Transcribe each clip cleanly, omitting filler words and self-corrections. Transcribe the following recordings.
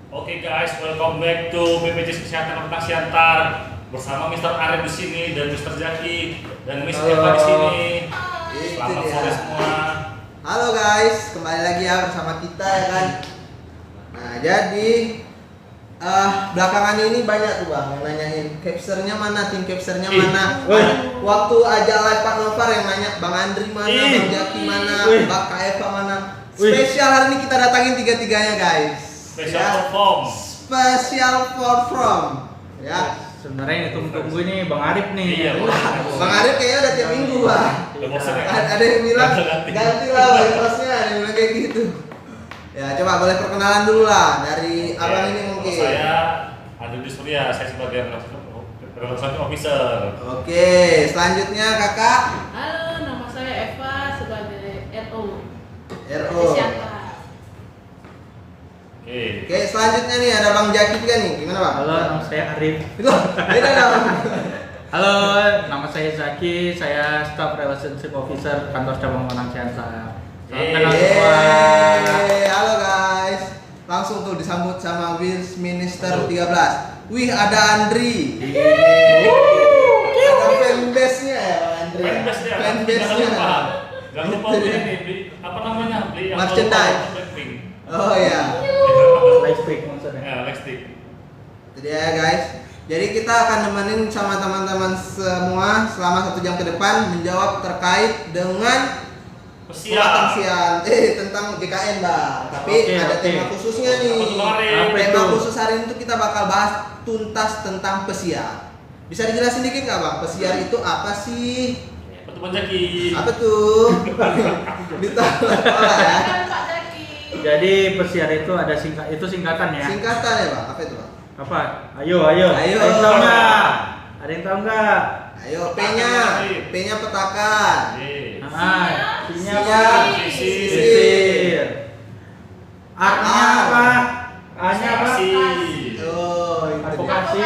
Oke guys, welcome back to BPJS Kesehatan Kota Siantar bersama Mr. Arif di sini dan Mr. Zaki dan Miss Eva di sini. Selamat sore semua. Halo guys, kembali lagi ya bersama kita ya kan. Nah jadi belakangan ini banyak tuh bang yang nanyain capsernya mana, tim capsernya mana. Waktu aja live Pak Novar yang nanya Bang Andri mana, Bang Jaki mana, Mbak Kak Eva mana. Spesial hari ini kita datangin tiga-tiganya guys. Spesial perform ya. Sebenarnya yang ditunggu-tunggu ini Bang Arif nih. Iya, Bang Arif kayaknya udah tiap minggu bang. Ada yang bilang ganti lah bang bosnya, ada yang bilang kayak gitu. Ya coba boleh perkenalan dulu lah dari abang ini mungkin. Saya Andri Surya, saya sebagai Relationship Officer. Oke, selanjutnya kakak. Halo, nama saya Eva sebagai RO. RO. Siapa? Oke, selanjutnya nih ada Bang Jaki juga nih. Gimana bang? Halo, nama saya Arif. Itu beda dong. Halo, nama saya Zaki. Saya Staff Relationship Officer kantor cabang Malang Siantar. Salam kenal semua. Halo guys. Langsung tuh disambut sama Wish Minister 13. Wih, ada Andri. Ada fanbase-nya ya, Bang Andri. Fanbase-nya. Jangan lupa beli apa namanya? Beli yang merchandise. Oh iya. Lightstick maksudnya. Ya, lightstick. Itu dia ya guys. Jadi kita akan nemenin sama teman-teman semua selama 1 jam ke depan menjawab terkait dengan pengetahuan tentang JKN bang. Tapi ada tema khususnya nih. Tema khusus hari ini tuh kita bakal bahas tuntas tentang pesiar. Bisa dijelasin dikit nggak bang? Pesiar itu apa sih? Betul Bang Jaki. Apa tuh? Ditolak ya. Pak Jaki. Jadi pesiar itu ada singkatan ya. Singkatan ya bang. Apa itu bang? Apa? Ayo. Ada yang tahu nggak? Ada yang tahu nggak? Ayo P-nya petakan. P-nya Siap. apa? Sisir. A-nya apa? A-nya apa? Oh, itu Advokasi,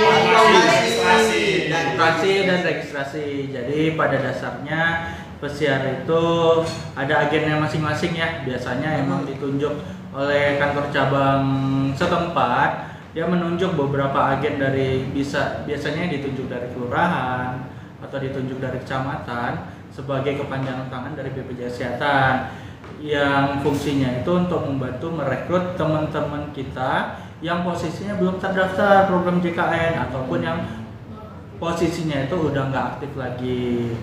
Advokasi dan registrasi. Jadi pada dasarnya pesiar itu ada agennya masing-masing ya. Biasanya emang ditunjuk oleh kantor cabang setempat. Dia menunjuk beberapa agen dari biasanya ditunjuk dari kelurahan atau ditunjuk dari kecamatan sebagai kepanjangan tangan dari BPJS Kesehatan yang fungsinya itu untuk membantu merekrut teman-teman kita yang posisinya belum terdaftar program JKN ataupun yang posisinya itu udah nggak aktif lagi.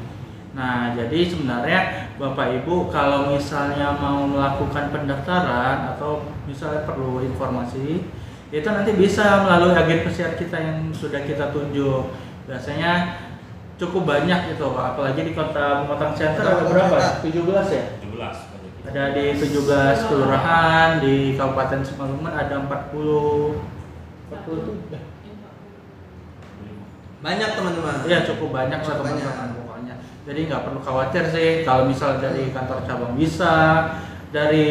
Nah, jadi sebenarnya Bapak Ibu kalau misalnya mau melakukan pendaftaran atau misalnya perlu informasi, itu nanti bisa melalui agen pesiar kita yang sudah kita tunjuk. Biasanya cukup banyak itu, apalagi di Kota Pematang Siantar ada berapa? 17 ya? 17. Ada di 17 kelurahan, di Kabupaten Simalungun ada 40 tuh. banyak teman-teman. Iya, cukup banyak lah teman-teman pokoknya. Jadi nggak perlu khawatir sih kalau misal dari kantor cabang bisa, dari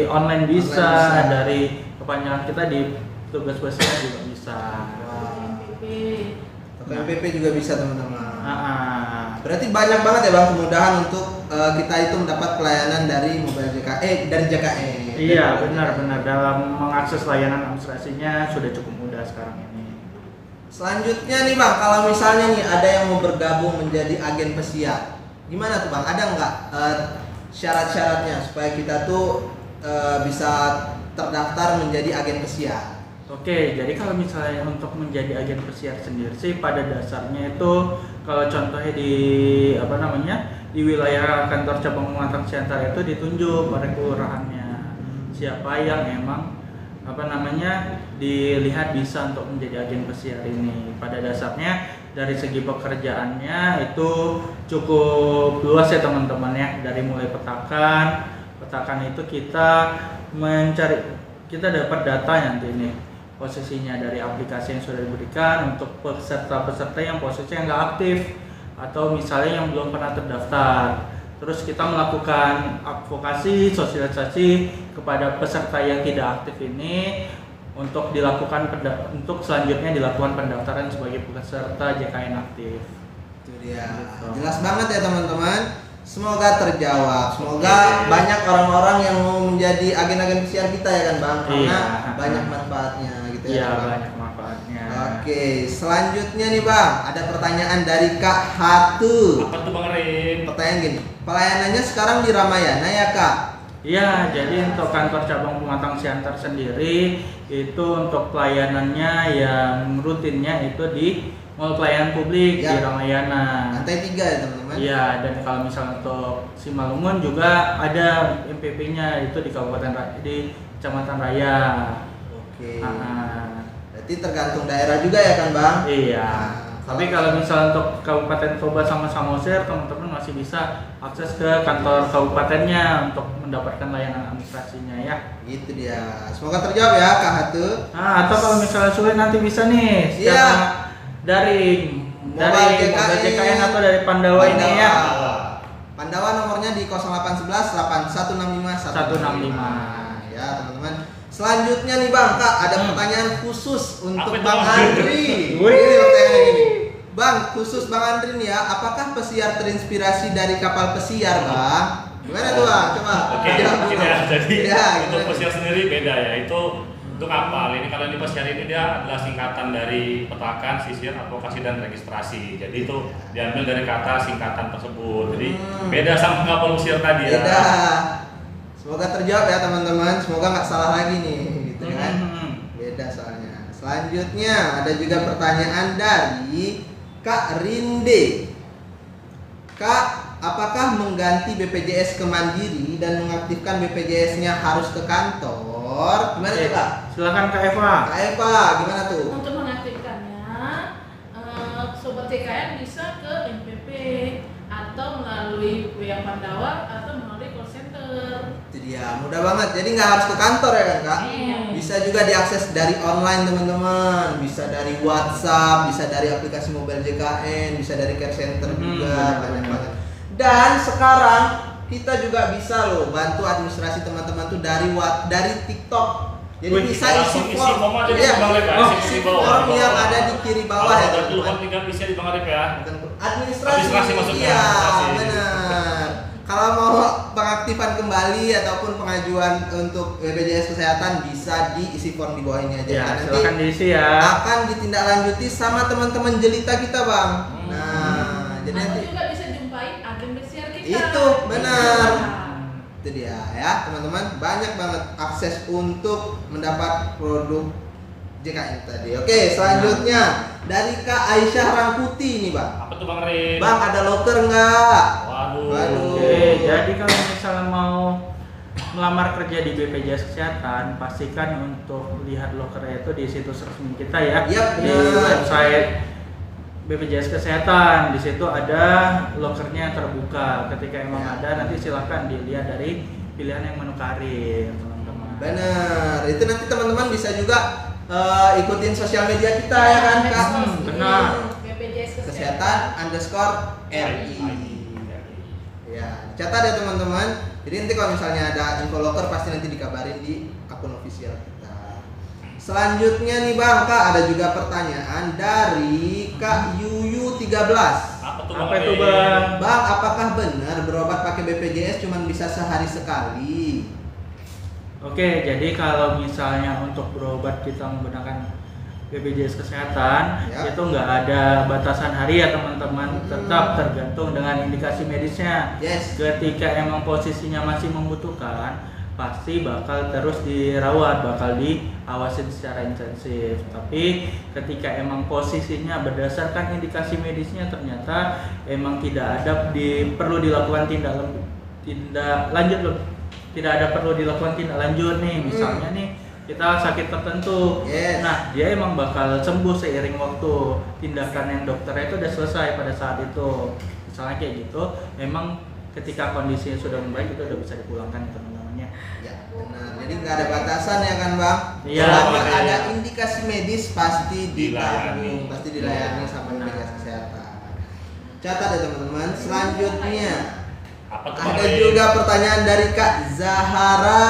online bisa, dari kepanjangan kita di tugas pesiar juga bisa. PPP juga bisa teman-teman. Berarti banyak banget ya bang kemudahan untuk kita itu mendapat pelayanan dari mobile dari JKN. Iya benar dalam mengakses layanan administrasinya sudah cukup mudah sekarang ini. Selanjutnya nih bang, kalau misalnya nih ada yang mau bergabung menjadi agen pesiar, gimana tuh bang? Ada nggak syarat-syaratnya supaya kita tuh bisa terdaftar menjadi agen pesiar? Oke, jadi kalau misalnya untuk menjadi agen pesiar sendiri sih pada dasarnya itu kalau contohnya di wilayah kantor cabang Pematang Siantar itu ditunjuk oleh kelurahannya siapa yang emang dilihat bisa untuk menjadi agen pesiar ini. Pada dasarnya dari segi pekerjaannya itu cukup luas ya teman-teman ya, dari mulai petakan itu kita dapat data nanti ini posisinya dari aplikasi yang sudah diberikan untuk peserta-peserta yang posisinya nggak aktif atau misalnya yang belum pernah terdaftar. Terus kita melakukan advokasi, sosialisasi kepada peserta yang tidak aktif ini untuk selanjutnya dilakukan pendaftaran sebagai peserta JKN aktif. Itu dia. Jelas banget ya teman-teman. semoga terjawab. Semoga banyak orang-orang yang mau menjadi agen-agen pesiar kita ya kan Bang, karena banyak manfaatnya gitu ya. Iya, Bang. banyak manfaatnya. Oke, selanjutnya nih Bang, ada pertanyaan dari Kak Hatu. Apa tuh Bang Rin? Pertanyaan gini, pelayanannya sekarang di Ramayana ya Kak? Iya, jadi untuk kantor cabang Pematang Siantar sendiri itu untuk pelayanannya yang rutinnya itu di Mall Pelayanan Publik Ya. di Ramayana. Lantai 3 ya teman-teman? Iya, dan kalau misalnya untuk Simalungun juga ada MPP-nya itu di di Kecamatan Raya. Oke. Berarti Berarti tergantung daerah juga ya kan Bang? iya. Nah, Tapi kalau misalnya untuk Kabupaten Toba sama Samosir, teman-teman masih bisa akses ke kantor kabupatennya untuk mendapatkan layanan administrasinya ya. gitu dia. Semoga terjawab ya Kak Hatu. Nah, atau kalau misalnya sulit nanti bisa nih Iya. secara daring Mobile dari JKN. JKN atau dari Pandawa ini ya. Pandawa nomornya di 0811 8165 165. Ya teman-teman. Selanjutnya nih Bang, Kak, ada pertanyaan khusus untuk Apa itu, Bang Bang? Andri. Wih. Ini pertanyaan ini. Bang, khusus Bang Andri nih ya, apakah pesiar terinspirasi dari kapal pesiar, Bang? Gimana tuh Bang? Coba. Oke, jawab mungkin dulu. ya. Jadi Ya, untuk gimana? pesiar sendiri beda ya. Itu untuk kapal. Ini kalau ini pesiar ini dia adalah singkatan dari petakan, sisir, advokasi dan registrasi. Jadi itu diambil dari kata singkatan tersebut. Jadi beda sama kapal pesiar tadi ya. Beda. Semoga terjawab ya teman-teman. Semoga nggak salah lagi nih, gitu kan? Beda soalnya. Selanjutnya ada juga pertanyaan dari Kak Rinde. Kak, apakah mengganti BPJS ke Mandiri dan mengaktifkan BPJS-nya harus ke kantor? Gimana tuh Kak? Silakan Kak Eva. Kak Eva, gimana tuh? Untuk mengaktifkannya, sobat TKN bisa ke MPP atau melalui WA Pandawa atau melalui call center. Itu dia, mudah banget. Jadi nggak harus ke kantor ya kan Kak? Iya. Bisa juga diakses dari online teman-teman. Bisa dari WhatsApp, bisa dari aplikasi mobile JKN, bisa dari care center juga, banyak banget. Dan sekarang kita juga bisa loh bantu administrasi teman-teman tuh dari TikTok. Jadi Wih, bisa langsung isi isi form. form aja di Iya. Bang Rep ya, Oh, isi isi di bawah. form yang ada di kiri bawah ya Kalau ada teman-teman. keluhan tinggal bisa di Bang Rep ya. Administrasi, Administrasi maksudnya, iya administrasi. benar. Kalau mau pengaktifan kembali ataupun pengajuan untuk BPJS Kesehatan bisa diisi form di bawah ini aja. Ya, Nanti silakan diisi ya. akan ditindaklanjuti sama teman-teman jelita kita Bang. Nah, jadi Atau nanti juga bisa jumpai agen pesiar kita. Itu, benar. Iya. itu dia ya teman-teman, banyak banget akses untuk mendapat produk JKN tadi. Oke, selanjutnya dari Kak Aisyah Rangkuti nih Bang. Apa tuh Bang Rin? Bang, ada loker nggak? Waduh. Waduh. Oke, jadi kalau misalnya mau melamar kerja di BPJS Kesehatan, pastikan untuk lihat lokernya itu di situs resmi kita ya. Yap, Di benar. website BPJS Kesehatan. Di situ ada lokernya terbuka. Ketika emang Ya. ada, nanti silahkan dilihat dari pilihan yang menu karir, teman-teman. Benar. Itu nanti teman-teman bisa juga ikutin sosial media kita ya kan Kak? benar. BPJS Kesehatan _RI. Ya, catat ya teman-teman. Jadi nanti kalau misalnya ada info loker pasti nanti dikabarin di akun official kita. Selanjutnya nih Bang, Kak, ada juga pertanyaan dari Kak Yuyu 13. Apa tuh Apa itu, Bang? Bang, apakah benar berobat pakai BPJS cuma bisa sehari sekali? Oke, jadi kalau misalnya untuk berobat kita menggunakan BPJS Kesehatan, Ya. itu nggak ada batasan hari ya teman-teman, tetap tergantung dengan indikasi medisnya. Yes. Ketika emang posisinya masih membutuhkan, pasti bakal terus dirawat, bakal diawasin secara intensif. Tapi ketika emang posisinya berdasarkan indikasi medisnya ternyata emang tidak ada perlu dilakukan tindak lanjut loh. Tidak ada perlu dilakukan tindak lanjut nih, misalnya nih kita sakit tertentu. Yes. Nah, dia emang bakal sembuh seiring waktu. Tindakan yang dokternya itu udah selesai pada saat itu. Misalnya kayak gitu, memang ketika kondisinya sudah membaik itu udah bisa dipulangkan teman-temannya. Ya, benar. Jadi nggak ada batasan ya kan Bang? Iya, Selama betul. ada indikasi medis pasti Dilayani. pasti dilayani sama Benar. BPJS Kesehatan. Catat ya teman-teman. Selanjutnya Apa tuh Bang ada Rin? juga pertanyaan dari Kak Zahara.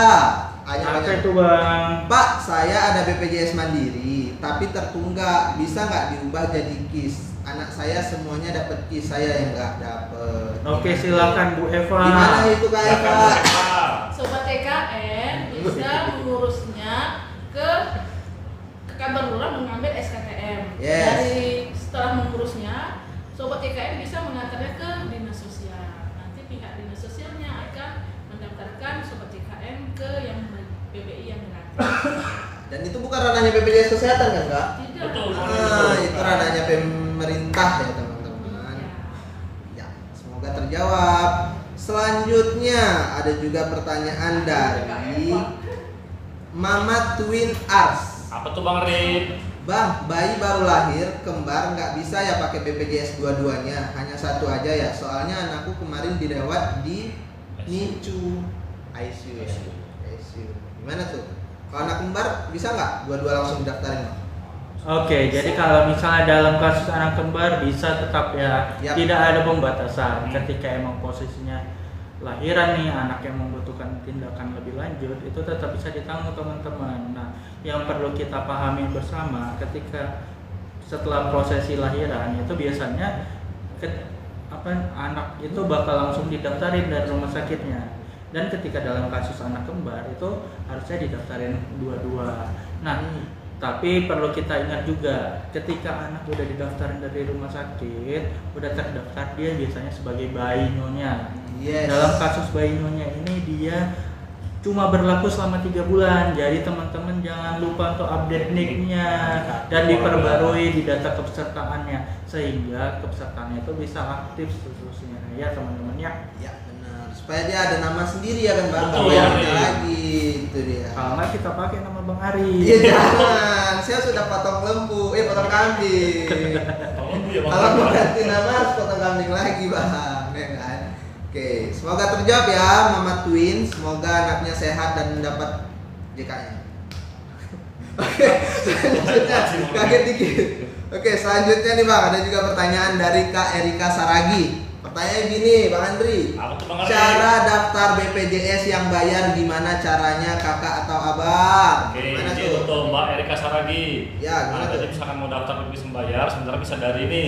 Apa itu bang? Pak, saya ada BPJS Mandiri, tapi tertunggak. Bisa nggak diubah jadi KIS? Anak saya semuanya dapat KIS, saya yang nggak dapat. Oke, silakan Bu Eva. Gimana itu Kak Eva? Sobat TKN bisa mengurusnya ke kantor lurah mengambil SKTM. Yes. Dari setelah mengurusnya, sobat TKN bisa mengantarnya ke dinas sosial. Nanti pihak dinas sosialnya akan mendaftarkan sobat TKN ke yang BPI yang gratis. Dan itu bukan ranahnya BPJS Kesehatan kan Kak? Tidak. Betul. Itu ranahnya pemerintah ya teman-teman. Ya. Ya, semoga terjawab. Selanjutnya ada juga pertanyaan dari Mama Twin Ars. Apa tuh Bang Rin? Bang, bayi baru lahir, kembar, nggak bisa ya pakai BPJS dua-duanya, hanya satu aja ya. Soalnya anakku kemarin dirawat di NICU, ICU ya. ICU. Gimana tuh? Kalau anak kembar bisa nggak dua-dua langsung daftarin? Bang? Oke, jadi kalau misalnya dalam kasus anak kembar bisa tetap ya, Yap. tidak ada pembatasan. Ketika emang posisinya lahiran nih, anak yang membutuhkan tindakan lebih lanjut, itu tetap bisa ditanggung teman-teman. Nah, yang perlu kita pahami bersama ketika setelah prosesi lahiran itu biasanya anak itu bakal langsung didaftarin dari rumah sakitnya. Dan ketika dalam kasus anak kembar itu harusnya didaftarin dua-dua. Nah, tapi perlu kita ingat juga, ketika anak udah didaftarin dari rumah sakit, udah terdaftar, dia biasanya sebagai bayi nyonya. Yes. Dalam kasus bayi nyonya ini dia cuma berlaku selama 3 bulan. Jadi teman-teman jangan lupa untuk update NIK-nya dan diperbarui di data kepesertaannya sehingga kepesertaannya itu bisa aktif seterusnya. Ya teman-teman ya. Ya benar. Supaya dia ada nama sendiri ya kan Bang. Betul, Nggak banyak Ari. lagi itu dia. Kalau nggak kita pakai nama Bang Ari. Iya jangan. Saya sudah potong lembu, potong kambing. Kalau mau ganti nama harus potong kambing lagi Bang, ya kan? Oke, semoga terjawab ya Mama Twin. Semoga anaknya sehat dan mendapat JK-nya. Oke, selanjutnya kaget dikit. Oke, selanjutnya nih Bang, ada juga pertanyaan dari Kak Erika Saragi. Pertanyaannya gini, Bang Andri. Apa tuh Bang Rin? Cara daftar BPJS yang bayar gimana caranya Kakak atau Abang? Oke, Gimana jadi tuh? untuk Mbak Erika Saragi. Ya, gimana Nah, tuh? jadi misalkan mau daftar BPJS membayar, sebenarnya bisa dari ini,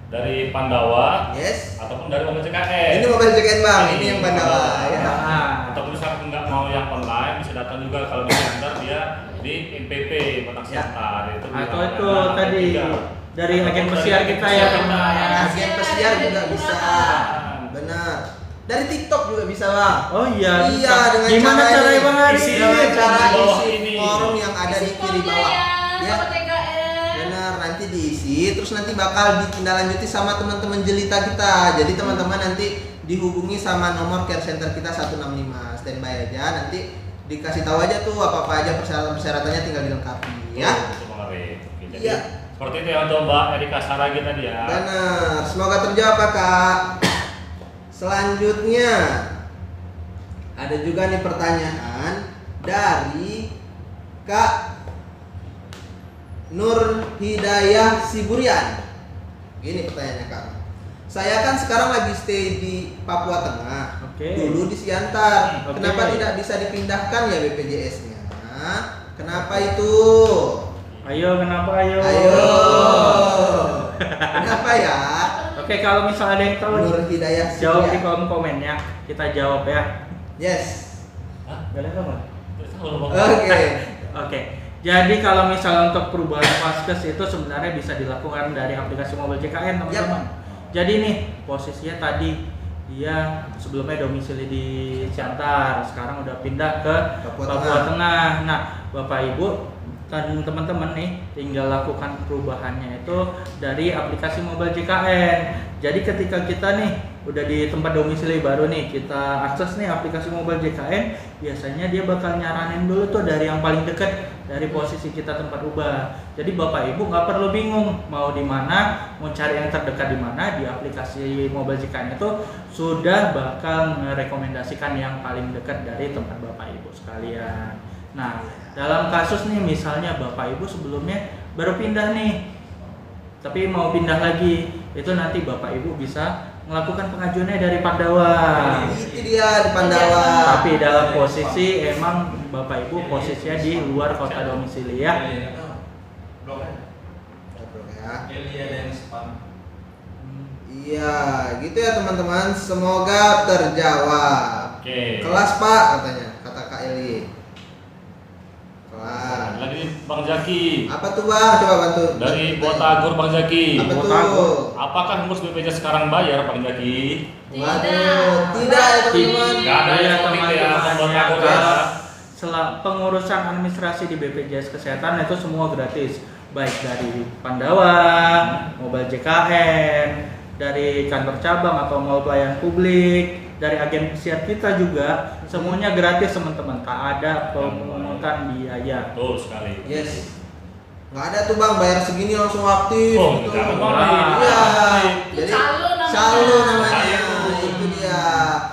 dari Pandawa Yes. ataupun dari mobil CKN. Ini mobile JKN Bang, ini yang Pandawa ya. Nah, Ataupun misalkan nggak mau yang online, bisa datang juga kalau di antar dia di NPP Batang Ya. Siantar. Itu atau bisa. itu Nah, tadi tiga. dari Ataupun agen dari pesiar agen kita pesiar ya kita. teman-teman ya. Agen pesiar juga bisa. Benar. Dari TikTok juga bisa Bang. Oh iya. Iya, dengan Gimana cara caranya ini. Bang Ari? Isi Dengan cara di bawah isi ini. form yang ada di kiri bawah. Ya. Sobat TKN. Benar, nanti diisi terus nanti bakal ditindaklanjuti sama teman-teman jelita kita. Jadi teman-teman nanti dihubungi sama nomor care center kita 165. Standby aja, nanti dikasih tahu aja tuh apa-apa aja persyaratan-persyaratannya tinggal dilengkapi ya. Betul, Bang Rin. Oke, jadi Iya. seperti itu ya untuk Mbak Erika Saragi tadi ya. Benar, semoga terjawab Kak. Selanjutnya ada juga nih pertanyaan dari Kak Nur Hidayah Siburian. Gini pertanyaannya Kak. Saya kan sekarang lagi stay di Papua Tengah. Oke. Dulu di Siantar. Oke. Kenapa tidak bisa dipindahkan ya BPJS-nya? Kenapa itu? Ayo, kenapa ayo? Ayo. Kenapa ya? Oke, kalau misalnya ada yang tahu Nur Hidayah jawab di Siburian. kolom komennya. Kita jawab ya. Yes. Gak ada apa? Oke. Oke. Jadi kalau misalnya untuk perubahan vaskes itu sebenarnya bisa dilakukan dari aplikasi mobile JKN teman-teman. Jadi nih posisinya tadi dia sebelumnya domisili di Siantar, sekarang udah pindah ke Papua Papua Tengah. Nah, Bapak Ibu dan teman-teman nih tinggal lakukan perubahannya itu dari aplikasi mobile JKN. Jadi ketika kita nih udah di tempat domisili baru nih, kita akses nih aplikasi mobile JKN, biasanya dia bakal nyaranin dulu tuh dari yang paling dekat dari posisi kita tempat ubah. Jadi Bapak Ibu nggak perlu bingung mau di mana, mau cari yang terdekat di mana. Di aplikasi mobile JKN itu sudah bakal merekomendasikan yang paling dekat dari tempat Bapak Ibu sekalian. Nah, dalam kasus nih misalnya Bapak Ibu sebelumnya baru pindah nih, tapi mau pindah lagi, itu nanti Bapak Ibu bisa melakukan pengajuannya dari Pandawa. Itu dia di Pandawa. Tapi dalam posisi emang Bapak Ibu posisinya di luar kota domisili ya. Iya, gitu ya teman-teman. Semoga terjawab. Oke. Kelas Pak katanya, kata Kak Eli. Kelas. Lagi Bang Zaki. Apa tuh Bang? Coba bantu. Dari Botagor Bang Zaki. Apa Botagor. tuh? Apakah ngurus BPJS sekarang bayar Bang Zaki? Waduh, tidak ya teman-teman. Nggak ada ya, teman-teman ya, Botagor ya. Pengurusan administrasi di BPJS Kesehatan itu semua gratis, baik dari Pandawa, Mobile JKN, dari kantor cabang atau mall pelayanan publik, dari agen pesiar kita juga, semuanya gratis teman-teman, tak ada pemungutan biaya. Betul sekali. Yes. Nggak ada tuh Bang, bayar segini langsung aktif. Oh, gitu. jangan Bang. Iya. Itu Jadi calo namanya. calo namanya. Calo. Itu dia.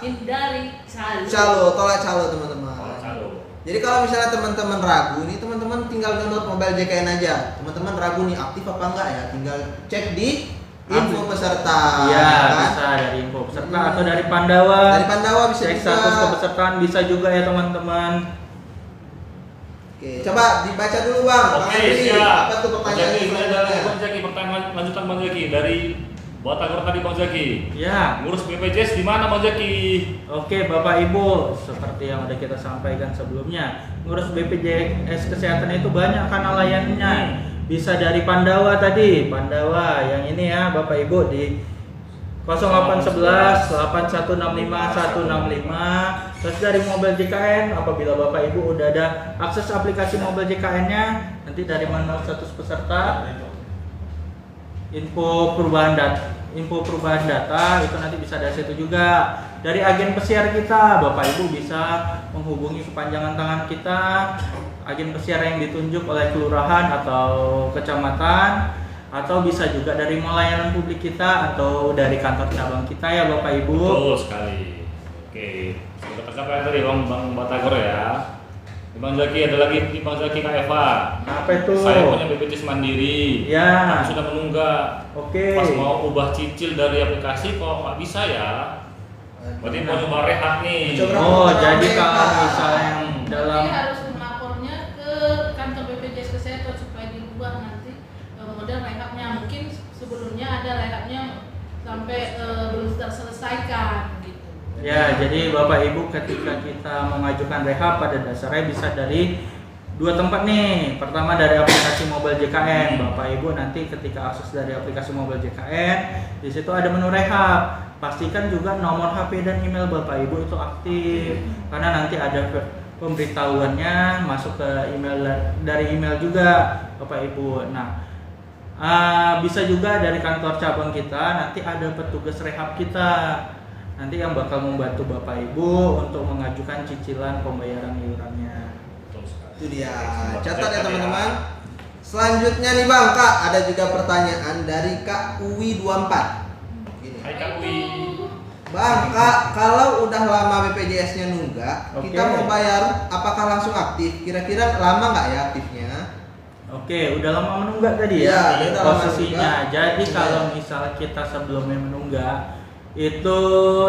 Hindari calo. Calo, tolak calo teman-teman. Oh, calo. Jadi kalau misalnya teman-teman ragu nih, teman-teman tinggal download Mobile JKN aja. Teman-teman ragu nih aktif apa enggak ya? Tinggal cek di info peserta. Iya, kan? bisa dari info peserta atau dari Pandawa. Dari Pandawa bisa Cek juga. status kepesertaan bisa juga ya teman-teman. Oke, coba dibaca dulu Bang. Bang Oke, Andri, siap. apa tuh Bang Zaki, ini ada pertanyaannya? Bang Zaki, pertanyaan lanjutan Bang Zaki dari Botagor tadi Bang Zaki. Ya. Ngurus BPJS di mana Bang Zaki? Oke Bapak Ibu, seperti yang udah kita sampaikan sebelumnya, ngurus BPJS Kesehatan itu banyak kanal layanannya. Bisa dari Pandawa tadi, Pandawa yang ini ya Bapak Ibu di 0811 8165 165. Terus dari Mobile JKN, apabila Bapak Ibu udah ada akses aplikasi Mobile JKN-nya, nanti dari manual status peserta, info perubahan data itu nanti bisa dari situ juga. Dari agen pesiar kita, Bapak Ibu bisa menghubungi kepanjangan tangan kita, agen pesiar yang ditunjuk oleh kelurahan atau kecamatan, atau bisa juga dari mall layanan publik kita atau dari kantor cabang kita ya Bapak Ibu. Betul sekali. Oke, sudah tercapai tadi Bang Botagor ya. Bang Zaki, ada lagi di Bang Zaki Kak Eva. Apa itu? Saya punya BPJS Mandiri. Ya. Tapi sudah menunggak. Oke. Pas mau ubah cicil dari aplikasi kok nggak bisa ya. Berarti mau coba rehat nih. Coba. Oh, Berapa jadi lama kalau ya? misalnya dalam Nanti harus melapornya ke kantor BPJS Kesehatan supaya dirubah nanti model rehabnya. Mungkin sebelumnya ada rehabnya sampai belum terselesaikan gitu. ya, jadi Bapak Ibu ketika kita mengajukan rehab pada dasarnya bisa dari dua tempat nih. Pertama dari aplikasi Mobile JKN. Bapak Ibu nanti ketika akses dari aplikasi Mobile JKN, di situ ada menu rehab. Pastikan juga nomor HP dan email Bapak Ibu itu aktif, karena nanti ada pemberitahuannya masuk ke email, dari email juga Bapak Ibu. Nah, bisa juga dari kantor cabang kita nanti ada petugas rehab kita nanti yang bakal membantu Bapak Ibu untuk mengajukan cicilan pembayaran iurannya. Betul sekali. Itu dia. Catat ya teman-teman. Selanjutnya nih Bang, Kak, ada juga pertanyaan dari Kak Uwi 24. Gini. Hai Kak Wi. Bang, Kak, kalau udah lama BPJS-nya nunggak, Oke. kita mau bayar, apakah langsung aktif? Kira-kira lama nggak ya aktifnya? Oke, udah lama menunggak tadi Iya, ya dia udah lama posisinya. menunggak. Jadi Iya. kalau misalnya kita sebelumnya menunggak, itu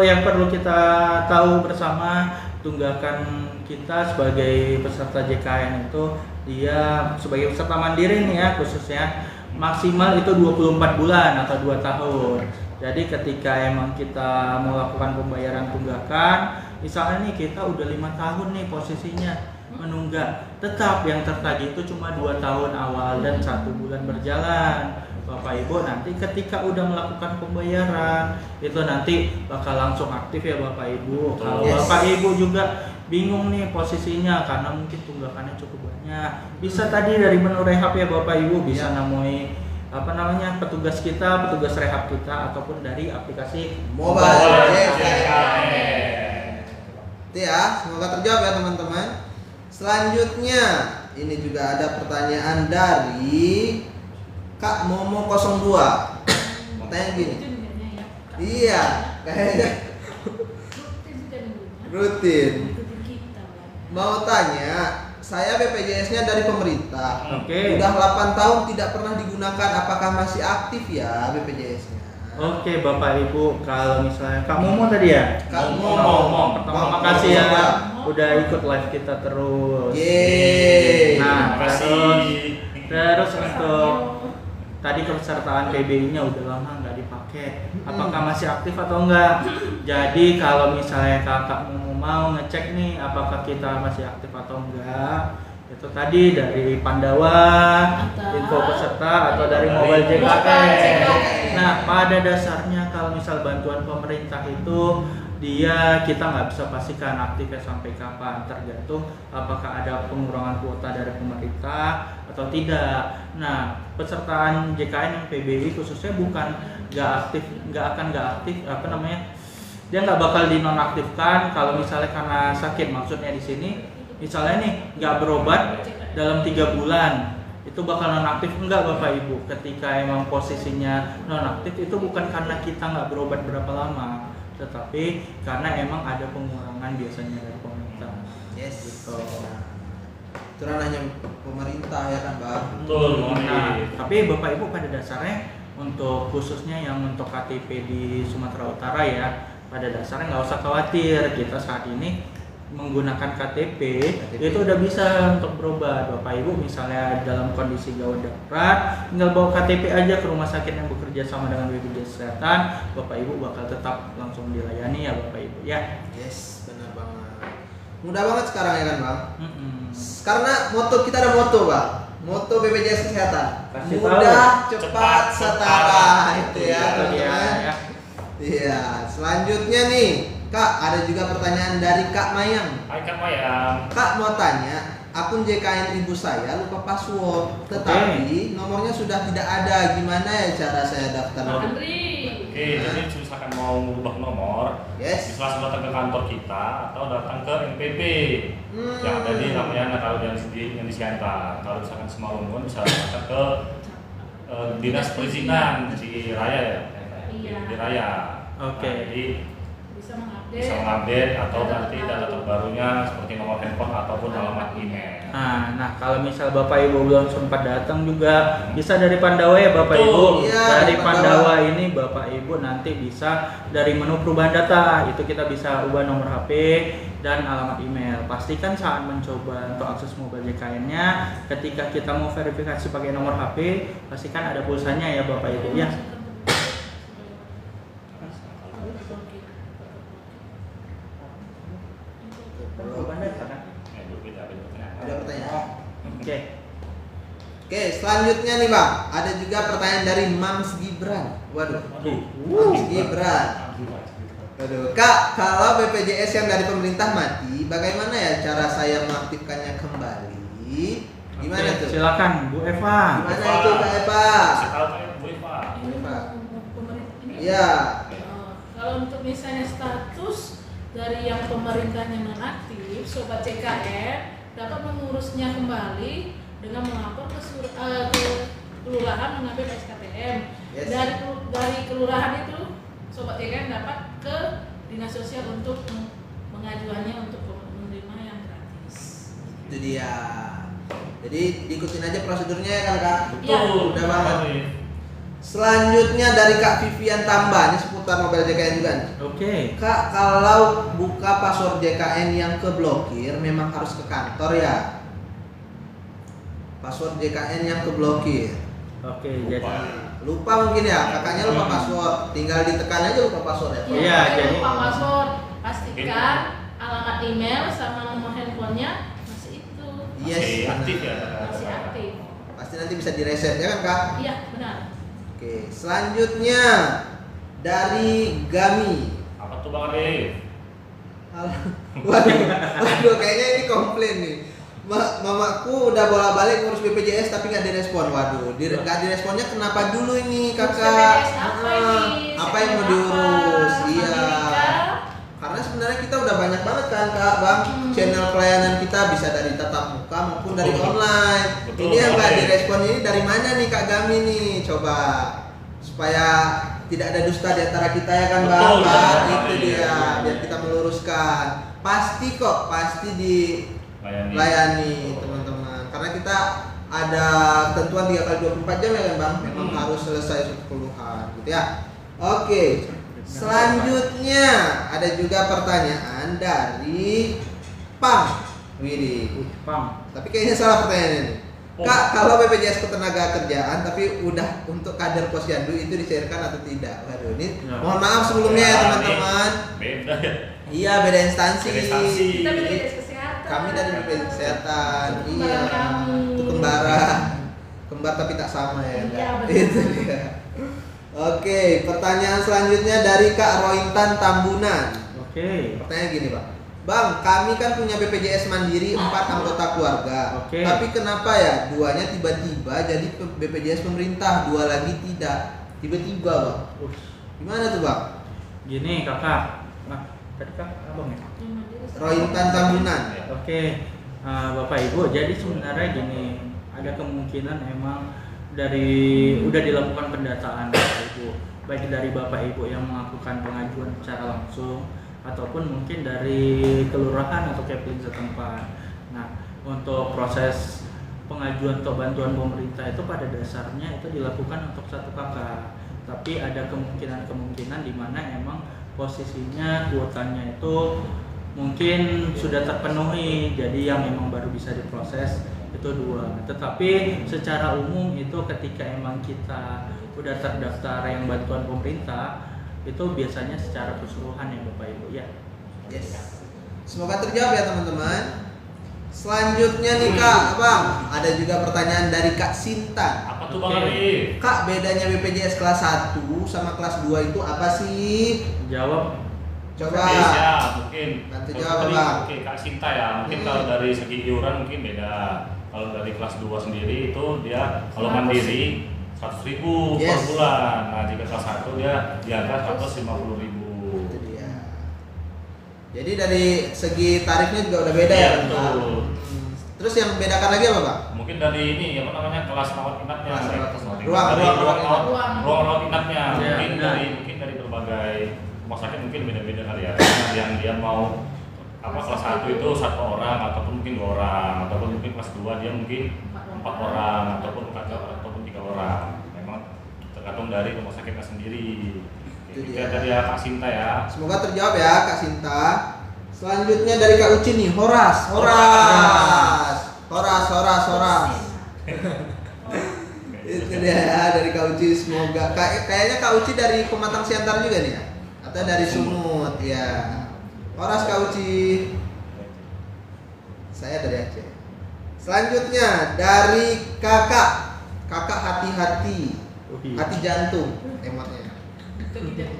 yang perlu kita tahu bersama, tunggakan kita sebagai peserta JKN itu dia sebagai peserta mandiri nih ya khususnya maksimal itu 24 bulan atau 2 tahun. Jadi ketika emang kita melakukan pembayaran tunggakan, misalnya nih kita udah 5 tahun nih posisinya menunggak, tetap yang tertagih itu cuma 2 tahun awal dan 1 bulan berjalan. Bapak Ibu nanti ketika udah melakukan pembayaran itu nanti bakal langsung aktif ya Bapak Ibu. Kalau Yes. Bapak Ibu juga bingung nih posisinya karena mungkin tunggakannya cukup banyak, bisa tadi dari menu rehab ya Bapak Ibu, bisa nemui petugas kita, petugas rehab kita, ataupun dari aplikasi Mobile JKN. JKN. Itu ya, semoga terjawab ya teman-teman. Selanjutnya, ini juga ada pertanyaan dari Kak Momo 02. Pertanyaan gini. Itu mintanya ya. Iya, kayaknya Rutin sudah minggunya. rutin. Ikutin kita lah. Mau tanya, saya BPJS-nya dari pemerintah. Oke. Udah 8 tahun tidak pernah digunakan, apakah masih aktif ya BPJS-nya? Oke Bapak Ibu, kalau misalnya Kak Momo tadi ya? Kak Momo. Pertama makasih ya udah ikut live kita terus. Yeay. Nah, Terima kasih. terus untuk tadi kepesertaan PBI-nya udah lama nggak dipakai. Apakah masih aktif atau enggak? Jadi kalau misalnya Kakak mau ngecek nih apakah kita masih aktif atau enggak, itu tadi dari Pandawa, info peserta atau dari Mobile JKN. Nah, pada dasarnya kalau misal bantuan pemerintah itu kita nggak bisa pastikan aktifnya sampai kapan, tergantung apakah ada pengurangan kuota dari pemerintah atau tidak. Nah, pesertaan JKN yang PBI khususnya bukan nggak akan aktif, dia nggak bakal dinonaktifkan kalau misalnya karena sakit. Maksudnya di sini misalnya nih nggak berobat dalam 3 bulan itu bakal nonaktif. Enggak Bapak Ibu, ketika emang posisinya nonaktif itu bukan karena kita nggak berobat berapa lama, tetapi karena emang ada pengurangan biasanya dari pemerintah. Yes. Gitu. Itu ranahnya pemerintah ya kan Bang. Betul. Nah, tapi Bapak Ibu pada dasarnya untuk khususnya yang untuk KTP di Sumatera Utara ya, pada dasarnya nggak usah khawatir, kita saat ini menggunakan KTP itu udah bisa untuk berobat. Bapak Ibu misalnya dalam kondisi gawat darurat, tinggal bawa KTP aja ke rumah sakit yang bekerja sama dengan BPJS Kesehatan, Bapak Ibu bakal tetap langsung dilayani ya Bapak Ibu ya. Yes, benar banget. Mudah banget sekarang ya kan Bang. Karena moto kita ada moto Bang. Moto BPJS Kesehatan. Kasih Mudah, tahu. cepat, setara. Itu ya Itu dia, teman-teman. ya. Iya, selanjutnya nih Kak, ada juga pertanyaan dari Kak Mayang. Hai Kak Mayang. Kak mau tanya, akun JKN ibu saya lupa password, tetapi nomornya sudah tidak ada. Gimana ya cara saya daftar? Andri. Oke, jadi misalkan mau mengubah nomor, Yes. bisa langsung datang ke kantor kita atau datang ke NPP yang ada di namanya kalau yang di Siantar. Kalau misalkan Semarungun bisa datang ke Dinas Perizinan di Raya ya. Iya. Di Raya. Oke. Nah, jadi Bisa bisa mengupdate atau nanti data terbarunya seperti nomor handphone ataupun alamat email. Nah, kalau misal Bapak Ibu belum sempat datang juga bisa dari Pandawa ya Bapak Betul. Ibu. Iya, Dari dari Pandawa ini Bapak Ibu nanti bisa dari menu perubahan data itu kita bisa ubah nomor HP dan alamat email. Pastikan saat mencoba untuk akses mobile JKN-nya, ketika kita mau verifikasi pakai nomor HP, pastikan ada pulsanya ya Bapak Ibu ya. Ada pertanyaan? Oke. Oke, selanjutnya nih Bang, ada juga pertanyaan dari Mams Gibran. Waduh, Mams Gibran. Waduh, Kak, kalau BPJS yang dari pemerintah mati, bagaimana ya cara saya mengaktifkannya kembali? Gimana Oke, tuh? silakan Bu Eva. Gimana itu Kak Eva? Kasih tahu kan Bu Eva. Ini Pak. pemerintah ini. Iya. Kalau untuk misalnya status dari yang pemerintahnya nonaktif, sobat CKN dapat mengurusnya kembali dengan melapor ke kelurahan mengambil SKTM. Yes. Dari kelurahan itu, sobat CKN dapat ke dinas sosial untuk mengajuannya untuk menerima yang gratis. Itu dia. Jadi diikutin aja prosedurnya ya kan Kak? Iya. Udah banget. Selanjutnya dari Kak Vivian Tambah, ini seputar mobile JKN juga nih. Oke. Kak, kalau buka password JKN yang keblokir memang harus ke kantor ya? Password JKN yang keblokir. Oke, jadi Lupa mungkin ya, kakaknya lupa password. Tinggal ditekan aja lupa password ya. Iya, Iya, jadi- lupa password, pastikan alamat email sama nomor handphonenya masih itu. Yes, Masih aktif ya. Masih aktif. Pasti nanti bisa direset ya kan Kak? Iya, benar. Oke, selanjutnya dari Gami. Apa tuh Bang Arif? Waduh, kayaknya ini komplain nih. Mamaku udah bolak-balik ngurus BPJS tapi nggak direspon. Waduh, nggak diresponnya kenapa dulu ini kakak? BPJS apa ini? Apa yang mau Segmen diurus? apa? Iya. Amerika? Karena sebenarnya kita udah banyak banget kan kak bang, channel pelayanan kita bisa dari tatap muka maupun dari Betul. online. Betul, Ini yang nggak Bang. direspon ini dari mana nih kak Gami nih? Coba supaya tidak ada dusta di antara kita ya kan bang. Betul, Bang? Bang. Itu Iya, dia, iya. biar kita meluruskan. Pasti kok, pasti Layani. dilayani teman-teman. Karena kita ada ketentuan 3 kali 24 jam ya kan bang. Memang harus selesai suatu keluhan, gitu ya. Oke. Selanjutnya ada juga pertanyaan dari Pang. Widih. Pang. Tapi kayaknya salah pertanyaannya nih. Kak, kalau BPJS Ketenagakerjaan tapi udah untuk kader posyandu itu dicairkan atau tidak? Waduh, ini Ya. mohon maaf sebelumnya ya teman-teman. Beda ya. Iya, beda instansi. Beda instansi. Kita BPJS Kesehatan. Kami dari BPJS Kesehatan. Kembaran Iya. kami. Itu kembara. Kembar tapi tak sama ya. Iya, Kak? betul. Itu dia. Oke, pertanyaan selanjutnya dari Kak Rointan Tambunan. Oke. Pertanyaan gini, Pak. Bang, kami kan punya BPJS Mandiri 4 anggota keluarga. Oke. Tapi kenapa ya duanya tiba-tiba jadi BPJS pemerintah, dua lagi tidak? Tiba-tiba, Bang. Gimana tuh, Bang? Gini kakak. Nah, tadi kak abang ya. Rointan Tambunan. Oke, Bapak Ibu, jadi sebenarnya gini, ada kemungkinan emang udah dilakukan pendataan Bapak Ibu, baik dari Bapak Ibu yang melakukan pengajuan secara langsung ataupun mungkin dari kelurahan atau kepling setempat. Nah, untuk proses pengajuan atau bantuan pemerintah itu pada dasarnya itu dilakukan untuk satu kakak, tapi ada kemungkinan di mana emang posisinya kuotanya itu mungkin sudah terpenuhi, jadi yang memang baru bisa diproses itu 2. Tetapi secara umum itu ketika emang kita udah terdaftar yang bantuan pemerintah itu biasanya secara keseluruhan ya Bapak Ibu ya. Yes. Semoga terjawab ya teman-teman. Selanjutnya nih Kak, Bang, ada juga pertanyaan dari Kak Sinta. Apa tuh Bang Oke. Ali? Kak, bedanya BPJS kelas 1 sama kelas 2 itu apa sih? Jawab. Coba. Ya, mungkin. Bantu Kalau jawab, tadi, Bang. Oke, Kak Sinta ya. Mungkin kalau dari segi iuran mungkin beda. Kalau dari kelas 2 sendiri itu dia kalau mandiri 100.000 per Yes. bulan. Nah, jika kelas 1 dia di angka 150.000. Itu dia. Jadi dari segi tarifnya juga udah beda Iya, ya, betul. Terus yang membedakan lagi apa, Bang? Mungkin dari ini apa namanya kelas rawat inapnya. Kelas rawat inap. Dari Ruang rawat inap. ruang rawat inapnya. Iya, Mungkin dari berbagai rumah sakit mungkin beda-beda kali ya. Karena yang dia mau apa kelas 1 itu 1 orang ataupun mungkin 2 orang ataupun mungkin kelas 2 dia mungkin 4 orang ataupun 3 orang. Memang tergantung dari rumah sakitnya sendiri. Itu Itu dia. tadi ya Kak Sinta ya. Semoga terjawab ya Kak Sinta. Selanjutnya dari Kak Uci nih, Horas. Itu dia ya, dari Kak Uci. Semoga kayaknya Kak Uci dari Pematang Siantar juga nih ya, atau dari Sumut ya. Horas Kak Uci. Saya dari Aceh. Selanjutnya dari Kakak hati-hati, hati jantung emotnya.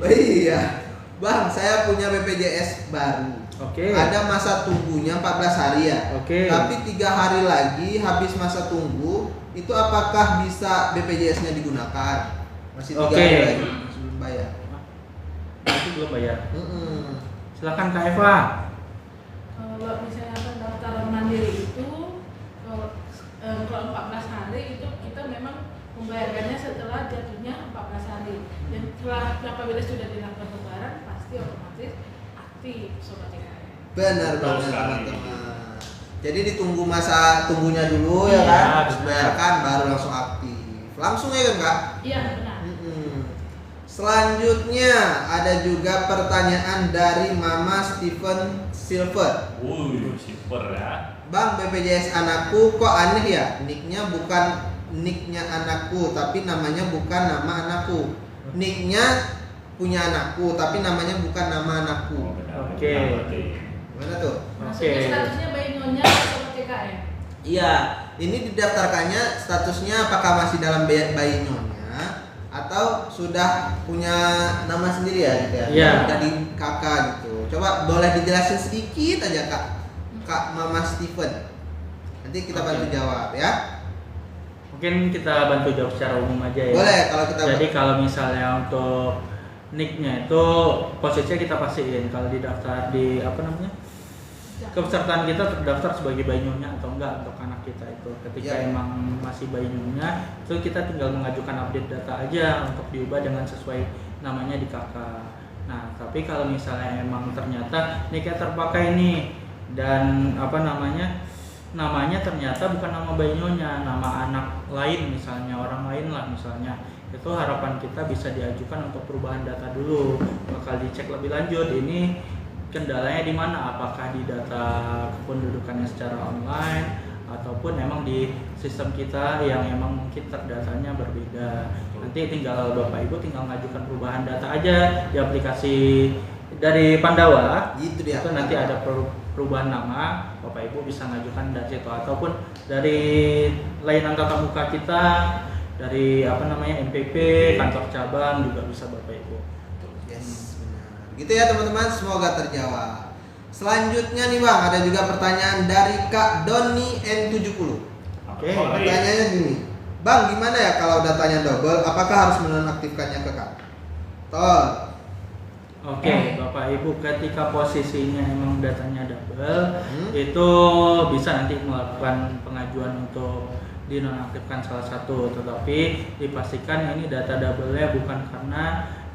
Oh iya, Bang, saya punya BPJS baru. Oke. Ada masa tunggunya 14 hari ya. Oke. Tapi 3 hari lagi habis masa tunggu, itu apakah bisa BPJS-nya digunakan? Masih 3 Oke. hari lagi, masih belum bayar. Itu belum bayar. Mm-mm. Silakan Kak Eva. Kalau misalnya pendaftaran mandiri itu kalau 14 hari itu kita memang membayarkannya setelah jatuhnya 14 hari. Dan setelah apabila sudah dilakukan lebaran pasti otomatis aktif Sobat TKM. Benar Betul banget sekali. teman-teman. Jadi ditunggu masa tunggunya dulu ya Iya, kan, benar. terus bayarkan baru langsung aktif. Langsung ya kan Kak? Iya benar. Selanjutnya ada juga pertanyaan dari Mama Steven Silver. Super ya. Bang, BPJS anakku kok aneh ya? Nicknya bukan nicknya anakku, tapi namanya bukan nama anakku. Nicknya punya anakku, tapi namanya bukan nama anakku. Oh, benar. Oke. Benar, berarti. Gimana tuh? Maksudnya statusnya bayi nyonya Sobat TKM. Iya, ini didaftarkannya statusnya apakah masih dalam bayi nyonya atau sudah punya nama sendiri ya gitu ya? Iya. Udah di kakak gitu. Coba boleh dijelasin sedikit aja Kak Mama Steven. Nanti kita bantu jawab ya. Mungkin kita bantu jawab secara umum aja ya. Boleh kalau kita Jadi kalau misalnya untuk nicknya itu posisinya kita pastiin kalau didaftar di apa namanya kepesertaan kita terdaftar sebagai bayi nyonya atau enggak untuk anak kita itu. Ketika Ya. emang masih bayi nyonya, itu kita tinggal mengajukan update data aja untuk diubah dengan sesuai namanya di kakak. Nah, tapi kalau misalnya emang ternyata nicknya terpakai nih dan apa namanya ternyata bukan nama bayi nyonya, nama anak lain misalnya, orang lain lah misalnya, itu harapan kita bisa diajukan untuk perubahan data dulu, bakal dicek lebih lanjut ini kendalanya di mana, apakah di data kependudukannya secara online ataupun emang di sistem kita yang emang mungkin terdatanya berbeda. Nanti tinggal Bapak Ibu tinggal ngajukan perubahan data aja di aplikasi dari Pandawa. Gitu dia. Itu nanti ada perubahan nama, Bapak Ibu bisa ngajukan dari situ ataupun dari layanan tatap muka kita, dari MPP, kantor cabang juga bisa Bapak Ibu. Yes, benar. Gitu ya teman-teman, semoga terjawab. Selanjutnya nih Bang, ada juga pertanyaan dari Kak Doni N70. Oke. Pertanyaannya gini, Bang, gimana ya kalau datanya double? Apakah harus menonaktifkannya ke kantor? Oke, Bapak Ibu, ketika posisinya emang datanya double, itu bisa nanti melakukan pengajuan untuk dinonaktifkan salah satu, tetapi dipastikan ini data double-nya bukan karena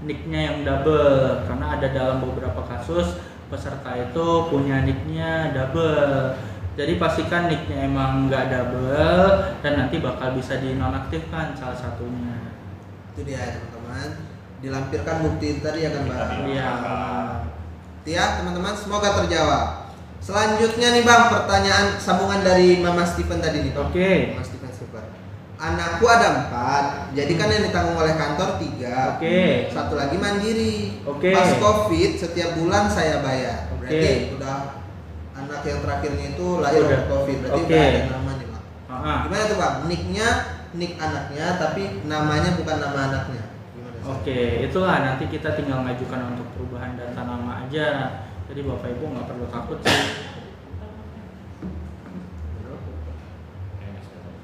nick-nya yang double, karena ada dalam beberapa kasus peserta itu punya nick-nya double. Jadi pastikan nick-nya emang nggak double dan nanti bakal bisa dinonaktifkan salah satunya. Itu dia teman-teman. Dilampirkan bukti tadi ya kan Bang? Iya. Ya teman-teman, semoga terjawab. Selanjutnya nih Bang, pertanyaan sambungan dari Mama Stephen tadi nih. Oke. Mama Stephen super. Anakku ada 4, jadi kan yang ditanggung oleh kantor 3. Oke. Satu lagi mandiri. Oke. Pas COVID setiap bulan saya bayar. Oke. Berarti udah anak yang terakhirnya itu lahir Udah. waktu COVID. Berarti Oke. udah ada nama nih Bang. Ah. Gimana tuh Bang? Nick anaknya tapi namanya bukan nama anaknya. Gimana sih? Oke, itulah nanti kita tinggal ngajukan untuk perubahan data nama aja. Jadi Bapak Ibu nggak perlu takut sih.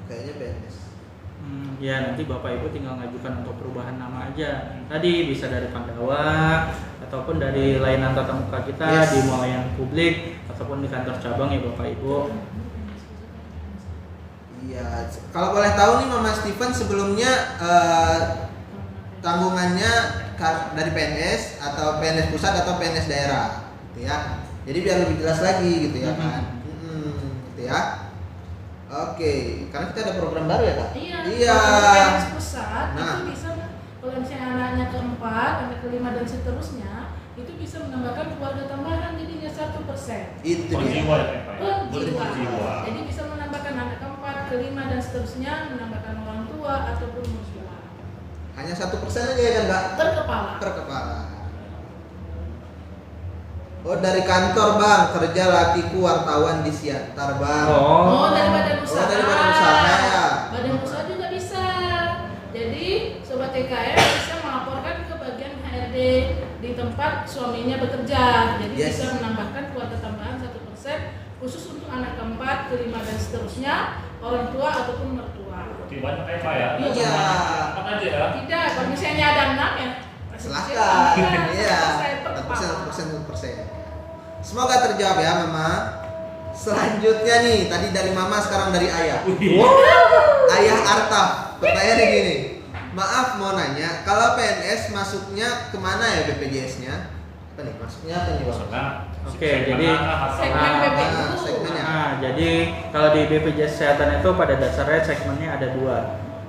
Kayaknya PNS. Ya nanti Bapak Ibu tinggal ngajukan untuk perubahan nama aja. Tadi bisa dari Pandawa ataupun dari layanan tatap muka kita Yes. di pelayanan publik ataupun di kantor cabang ya Bapak Ibu. Iya, kalau boleh tahu nih Mama Stephen sebelumnya tanggungannya dari PNS atau PNS pusat atau PNS daerah, gitu ya. Jadi biar lebih jelas lagi gitu ya kan. Gitu ya. Oke, karena kita ada program baru ya Kak? Iya. Iya. PNS pusat Nah. itu bisa kalau misalnya anaknya keempat, anak kelima dan seterusnya itu bisa menambahkan keluarga tambahan jadinya 1%. Itu Per dia. jiwa ya Pak? Per jiwa. Jiwa. Jadi bisa menambahkan anak keempat, kelima dan seterusnya, menambahkan orang tua ataupun mertua. Hanya 1% aja ya kan Kak? Per kepala. Per kepala. Oh dari kantor Bang, kerja lakiku wartawan di Siantar Bang. Oh, dari badan usaha. Oh dari badan usaha ya. Badan usaha juga bisa. Jadi sobat TKM bisa melaporkan ke bagian HRD di tempat suaminya bekerja. Jadi Yes. bisa menambahkan keluarga tambahan 1% khusus untuk anak keempat, kelima dan seterusnya, orang tua ataupun mertua. Banyak kayak Pak ya? Iya. Apa aja ya? Tidak, kalau misalnya ada 6 ya. Silahkan. Iya. Per kepala. 1%. Semoga terjawab ya Mama. Selanjutnya nih, tadi dari Mama sekarang dari Ayah. Ayah Arta. Pertanyaannya gini. Maaf mau nanya, kalau PNS masuknya kemana ya BPJS-nya? Apa nih? Masuknya apa nih Bang? Maksudnya Oke, segmen jadi mana atau- segmen PPU. segmennya. Nah, jadi kalau di BPJS Kesehatan itu pada dasarnya segmennya ada 2,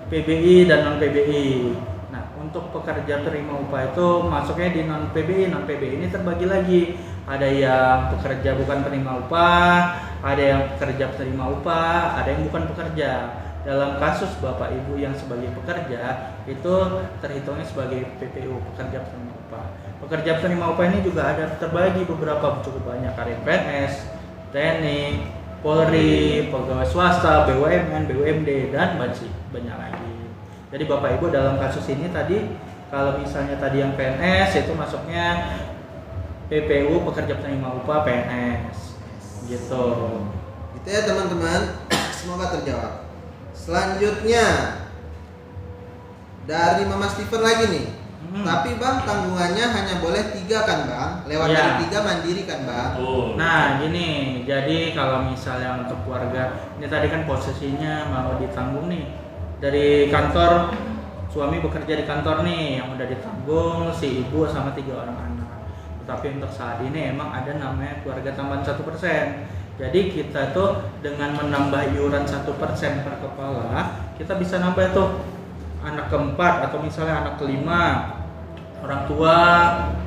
PBI dan non PBI. Nah, untuk pekerja terima upah itu masuknya di non PBI. Non PBI ini terbagi lagi. Ada yang pekerja bukan penerima upah, ada yang pekerja penerima upah, ada yang bukan pekerja. Dalam kasus Bapak Ibu yang sebagai pekerja itu terhitungnya sebagai PPU, pekerja penerima upah. Pekerja penerima upah ini juga ada terbagi beberapa cukup banyak, ada yang PNS, TNI, Polri, pegawai swasta, BUMN, BUMD dan banyak lagi. Jadi Bapak Ibu dalam kasus ini tadi kalau misalnya tadi yang PNS itu masuknya PPU, pekerja penerima upah PNS. Gitu. Gitu ya teman-teman. Semoga terjawab. Selanjutnya dari Mama Stephen lagi nih. Tapi Bang tanggungannya hanya boleh 3 kan Bang? Lewat Ya. dari 3 mandiri kan Bang? Betul. Nah gini, jadi kalau misalnya untuk keluarga, ini tadi kan posisinya mau ditanggung nih dari kantor, suami bekerja di kantor nih yang udah ditanggung si ibu sama 3 orang anak. Tapi untuk saat ini emang ada namanya keluarga tambahan 1%. Jadi kita tuh dengan menambah iuran 1% per kepala, kita bisa nambah tuh anak keempat atau misalnya anak kelima, orang tua,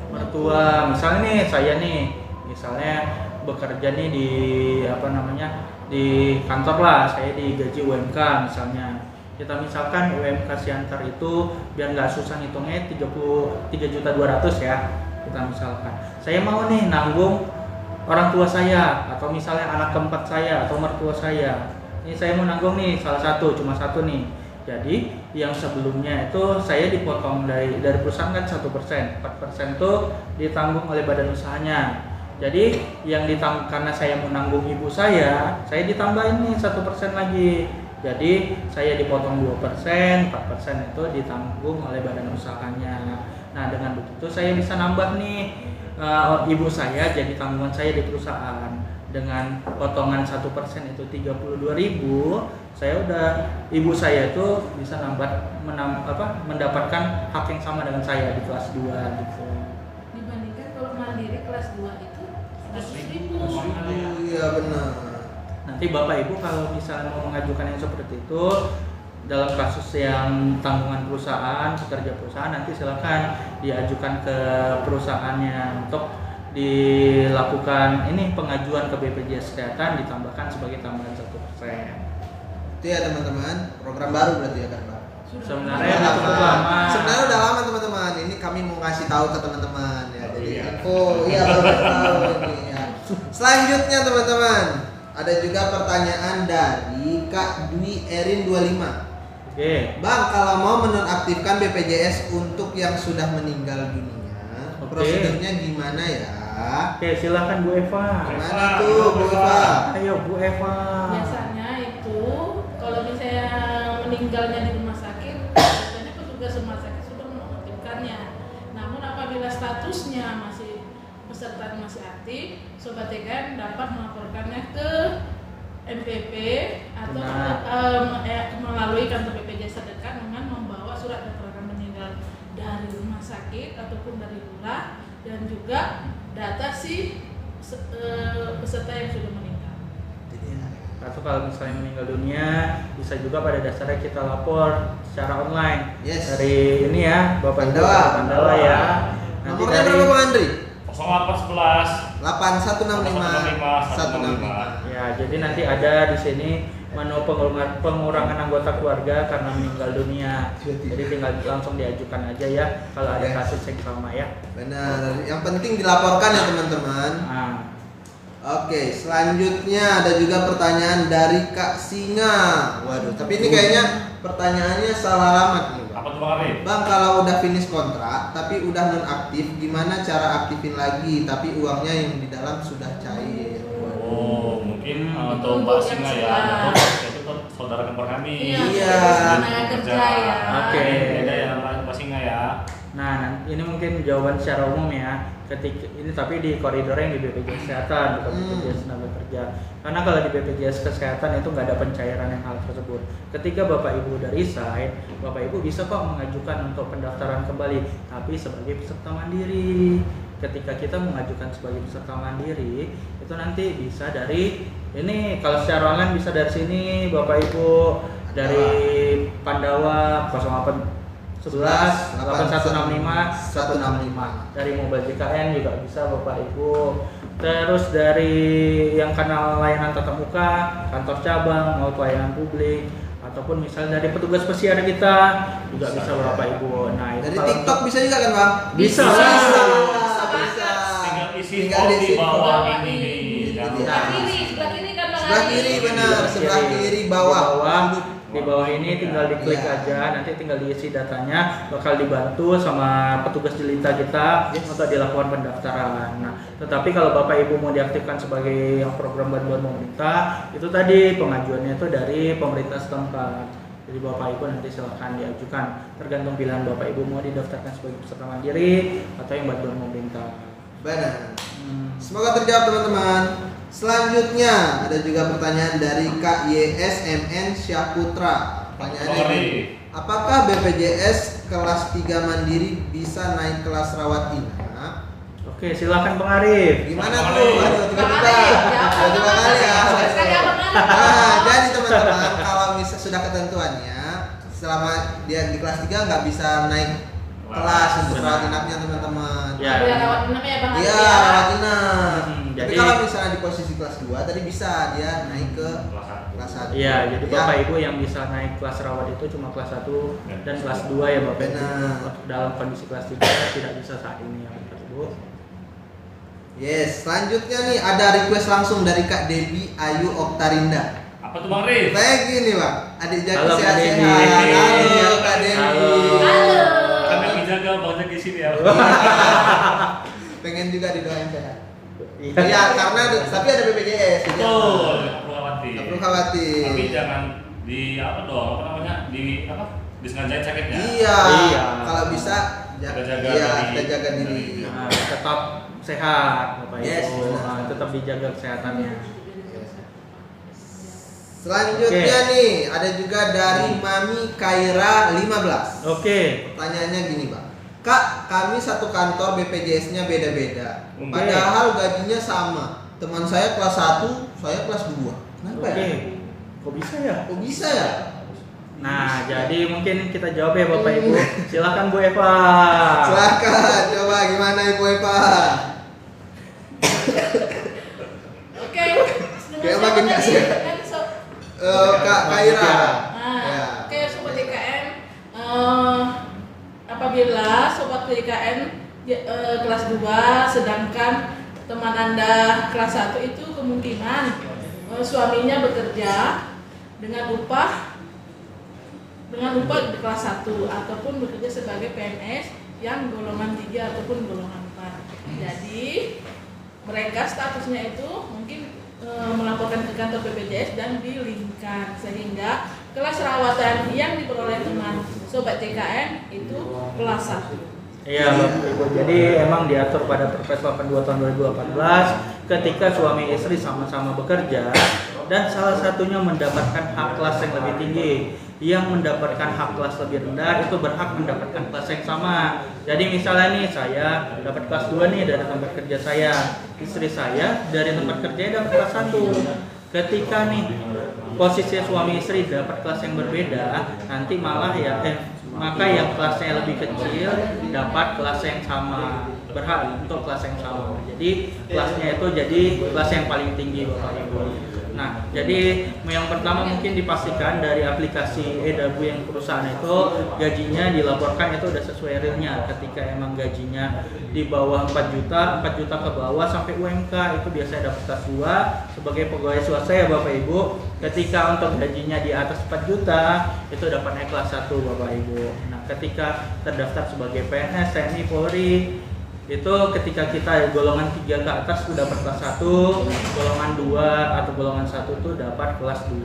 mertua, misalnya nih saya nih, misalnya bekerja nih di di kantor lah, saya digaji UMK misalnya. Kita misalkan UMK Siantar itu biar nggak susah ngitungnya 33.200.000 ya. Kita misalkan, saya mau nih nanggung orang tua saya atau misalnya anak keempat saya atau mertua saya. Ini saya mau nanggung nih cuma satu nih. Jadi yang sebelumnya itu saya dipotong dari perusahaan kan 1%, 4% itu ditanggung oleh badan usahanya. Jadi yang ditanggung karena saya menanggung ibu saya ditambahin nih 1% lagi. Jadi saya dipotong 2%, 4% itu ditanggung oleh badan usahanya. Nah dengan begitu saya bisa nambah nih ibu saya jadi tanggungan saya di perusahaan. Dengan potongan 1% itu 32.000, saya udah ibu saya itu bisa mendapatkan hak yang sama dengan saya di kelas 2 gitu. Dibandingkan kalau mandiri kelas 2 itu 100.000. Iya benar. Nanti Bapak Ibu kalau misalnya mau mengajukan yang seperti itu dalam kasus yang tanggungan perusahaan, pekerja perusahaan, nanti silakan diajukan ke perusahaannya untuk dilakukan ini pengajuan ke BPJS Kesehatan ditambahkan sebagai tambahan 1%. Itu ya teman-teman, program baru berarti ya kan Pak? Sebenarnya cukup lama. Sebenarnya udah lama teman-teman. Ini kami mau ngasih tahu ke teman-teman ya. Jadi Iya. info, iya baru kasih tahu ini ya. Selanjutnya teman-teman, ada juga pertanyaan dari Kak Dwi Erin 25. Oke. Bang, kalau mau menonaktifkan BPJS untuk yang sudah meninggal dunia, Oke. prosedurnya gimana ya? Oke, silakan Bu Eva. Gimana tuh Bu Eva? Ayo Bu Eva. Biasanya itu kalau misalnya meninggalnya di rumah sakit, biasanya petugas rumah sakit sudah menonaktifkannya. Namun apabila statusnya peserta masih aktif, Sobat TKN dapat melaporkannya ke MPP atau melalui kantor BPJS terdekat dengan membawa surat keterangan meninggal dari rumah sakit ataupun dari lurah dan juga data peserta yang sudah meninggal. Atau kalau misalnya meninggal dunia bisa juga pada dasarnya kita lapor secara online. Yes. Dari ini ya Bapak Ibu Pandawa. ya. Nanti Nomornya dari berapa Bang Andri? 0811 8165 165. ya, jadi nanti ada di sini menu pengurangan anggota keluarga karena meninggal dunia. Jadi tinggal langsung diajukan aja ya kalau ada Yes. kasus yang sama ya. Benar. Yang penting dilaporkan ya teman-teman. Nah, Oke, selanjutnya ada juga pertanyaan dari Kak Singa. Waduh, tapi ini kayaknya pertanyaannya salah alamat nih, Bang. apa tuh Bang Arif? Bang, kalau udah finish kontrak tapi udah non aktif, gimana cara aktifin lagi tapi uangnya yang di dalam sudah cair? Waduh. Oh, mungkin Itu untuk untuk Mbak Singa yang ya, sudah. itu saudara kembar kami. Iya. Tenaga kerja ya. Oke. Beda ya Mbak Singa ya. nah ini mungkin jawaban secara umum ya. Ketika ini tapi di koridor yang di BPJS Kesehatan bukan BPJS Tenaga Kerja. Karena kalau di BPJS Kesehatan itu nggak ada pencairan yang hal tersebut. Ketika Bapak Ibu udah resign, Bapak Ibu bisa kok mengajukan untuk pendaftaran kembali, tapi sebagai peserta mandiri. Ketika kita mengajukan sebagai peserta mandiri, itu nanti bisa dari ini kalau secara online bisa dari sini Bapak Ibu dari Pandawa 0811 8165 165 dari Mobile JKN juga bisa Bapak Ibu. Terus dari yang kanal layanan tatap muka, kantor cabang maupun pelayanan publik ataupun misalnya dari petugas pesiar kita juga bisa Bapak Ibu. Nah, itu Dari kalau TikTok bisa juga kan, Bang? Bisa. Bisa. Tinggal isi Tinggal form diisi di bawah form. ini nih. Jangan Iya. Sebelah kiri kan Bang Sebelah Adi? kiri benar, sebelah kiri bawah. Di bawah ini tinggal diklik Iya. aja, nanti tinggal diisi datanya, bakal dibantu sama petugas jelita kita Yes. untuk dilakukan pendaftaran. Nah, tetapi kalau Bapak Ibu mau diaktifkan sebagai yang program bantuan pemerintah, itu tadi pengajuannya itu dari pemerintah setempat. Jadi Bapak Ibu nanti silahkan diajukan, tergantung pilihan Bapak Ibu mau didaftarkan sebagai peserta mandiri atau yang bantuan pemerintah. Benar. Semoga terjawab teman-teman. Selanjutnya ada juga pertanyaan dari Kak YSMN Syaputra. Pertanyaannya ini, apakah BPJS kelas 3 mandiri bisa naik kelas rawat inap? Oke, silakan Bang Arif. Gimana Bang tuh? Arif. Aduh, Bang tiba-tiba. Adi, Tiba-tiba kali ya. Sekali Abang Adi. Nah, jadi teman-teman, kalau misal sudah ketentuannya selama dia di kelas 3 nggak bisa naik kelas untuk Benar. rawat inapnya teman-teman. Ya. Ada rawat inap ya Bang Adi Iya, ya. rawat inap. Tapi jadi- kalau misalnya di posisi kelas 2 tadi bisa dia naik ke kelas 1. Iya, jadi Ya. Bapak Ibu yang bisa naik kelas rawat itu cuma kelas 1 dan kelas 2 ya Bapak Ibu. Benar. Untuk dalam kondisi kelas 3 tidak bisa saat ini ya Bapak Ibu. Yes, selanjutnya nih ada request langsung dari Kak Debi Ayu Oktarinda. Apa tuh Bang Rif? Kayak gini Bang, adik Jaki Halo, Kak sehat-sehat. Debi. Halo Kak Debi. Halo. Kan yang dijaga Bang Jaki sini ya. Pengen juga didoain sehat. Iya. Iya, karena tapi ada BPJS. jadi Betul, nggak perlu khawatir. nggak perlu khawatir. Tapi jangan di apa dong, apa namanya? Di apa? Disengajain sakitnya. Iya. Iya. Kalau bisa Kita jaga iya, diri. kita jaga diri. Dari- Nah, tetap sehat Bapak Yes, Ibu. benar. Nah, tetap dijaga kesehatannya. Selanjutnya Oke. nih ada juga dari Mami Kaira 15. Oke. Pertanyaannya gini Bang, Kak, kami satu kantor BPJS-nya beda-beda. Oke. Padahal gajinya sama. Teman saya kelas 1, saya kelas 2. Kenapa Oke. ya? Kok bisa ya? Kok bisa ya? Nah, jadi mungkin kita jawab ya Bapak Ibu. Silakan Bu Eva. Silakan, coba gimana Ibu Eva? Oke. Kayak makin nggak sehat. Kak Kaira. Nah, Ya. oke sobat DKM, apabila sobat DKM kelas 2 sedangkan teman Anda kelas 1 itu kemungkinan suaminya bekerja dengan upah di kelas 1 ataupun bekerja sebagai PNS yang golongan 3 ataupun golongan 4. Jadi mereka statusnya itu mungkin melaporkan ke kantor BPJS dan dilingkan sehingga kelas rawatan yang diperoleh teman sobat TKM itu kelas 1. Iya Bapak Ibu. Jadi emang diatur pada Perpres 82 tahun 2018 ketika suami istri sama-sama bekerja dan salah satunya mendapatkan hak kelas yang lebih tinggi. Yang mendapatkan hak kelas lebih rendah itu berhak mendapatkan kelas yang sama. Jadi misalnya nih saya dapat kelas 2 nih dari tempat kerja saya, istri saya dari tempat kerjanya dapat kelas 1. Ketika nih posisi suami istri dapat kelas yang berbeda, nanti malah maka yang kelasnya lebih kecil dapat kelas yang sama, berhak untuk kelas yang sama. Jadi kelasnya itu jadi kelas yang paling tinggi Bapak Ibu. Nah, jadi yang pertama mungkin dipastikan dari aplikasi eDabu yang perusahaan itu gajinya dilaporkan itu udah sesuai realnya. Ketika emang gajinya di bawah 4 juta ke bawah sampai UMK itu biasanya dapat kelas 2 sebagai pegawai swasta ya Bapak Ibu. Ketika untuk gajinya di atas 4 juta itu dapat naik kelas 1 Bapak Ibu. Nah, ketika terdaftar sebagai PNS, TNI, Polri itu ketika kita golongan 3 ke atas udah dapat kelas 1, golongan 2 atau golongan 1 itu dapat kelas 2.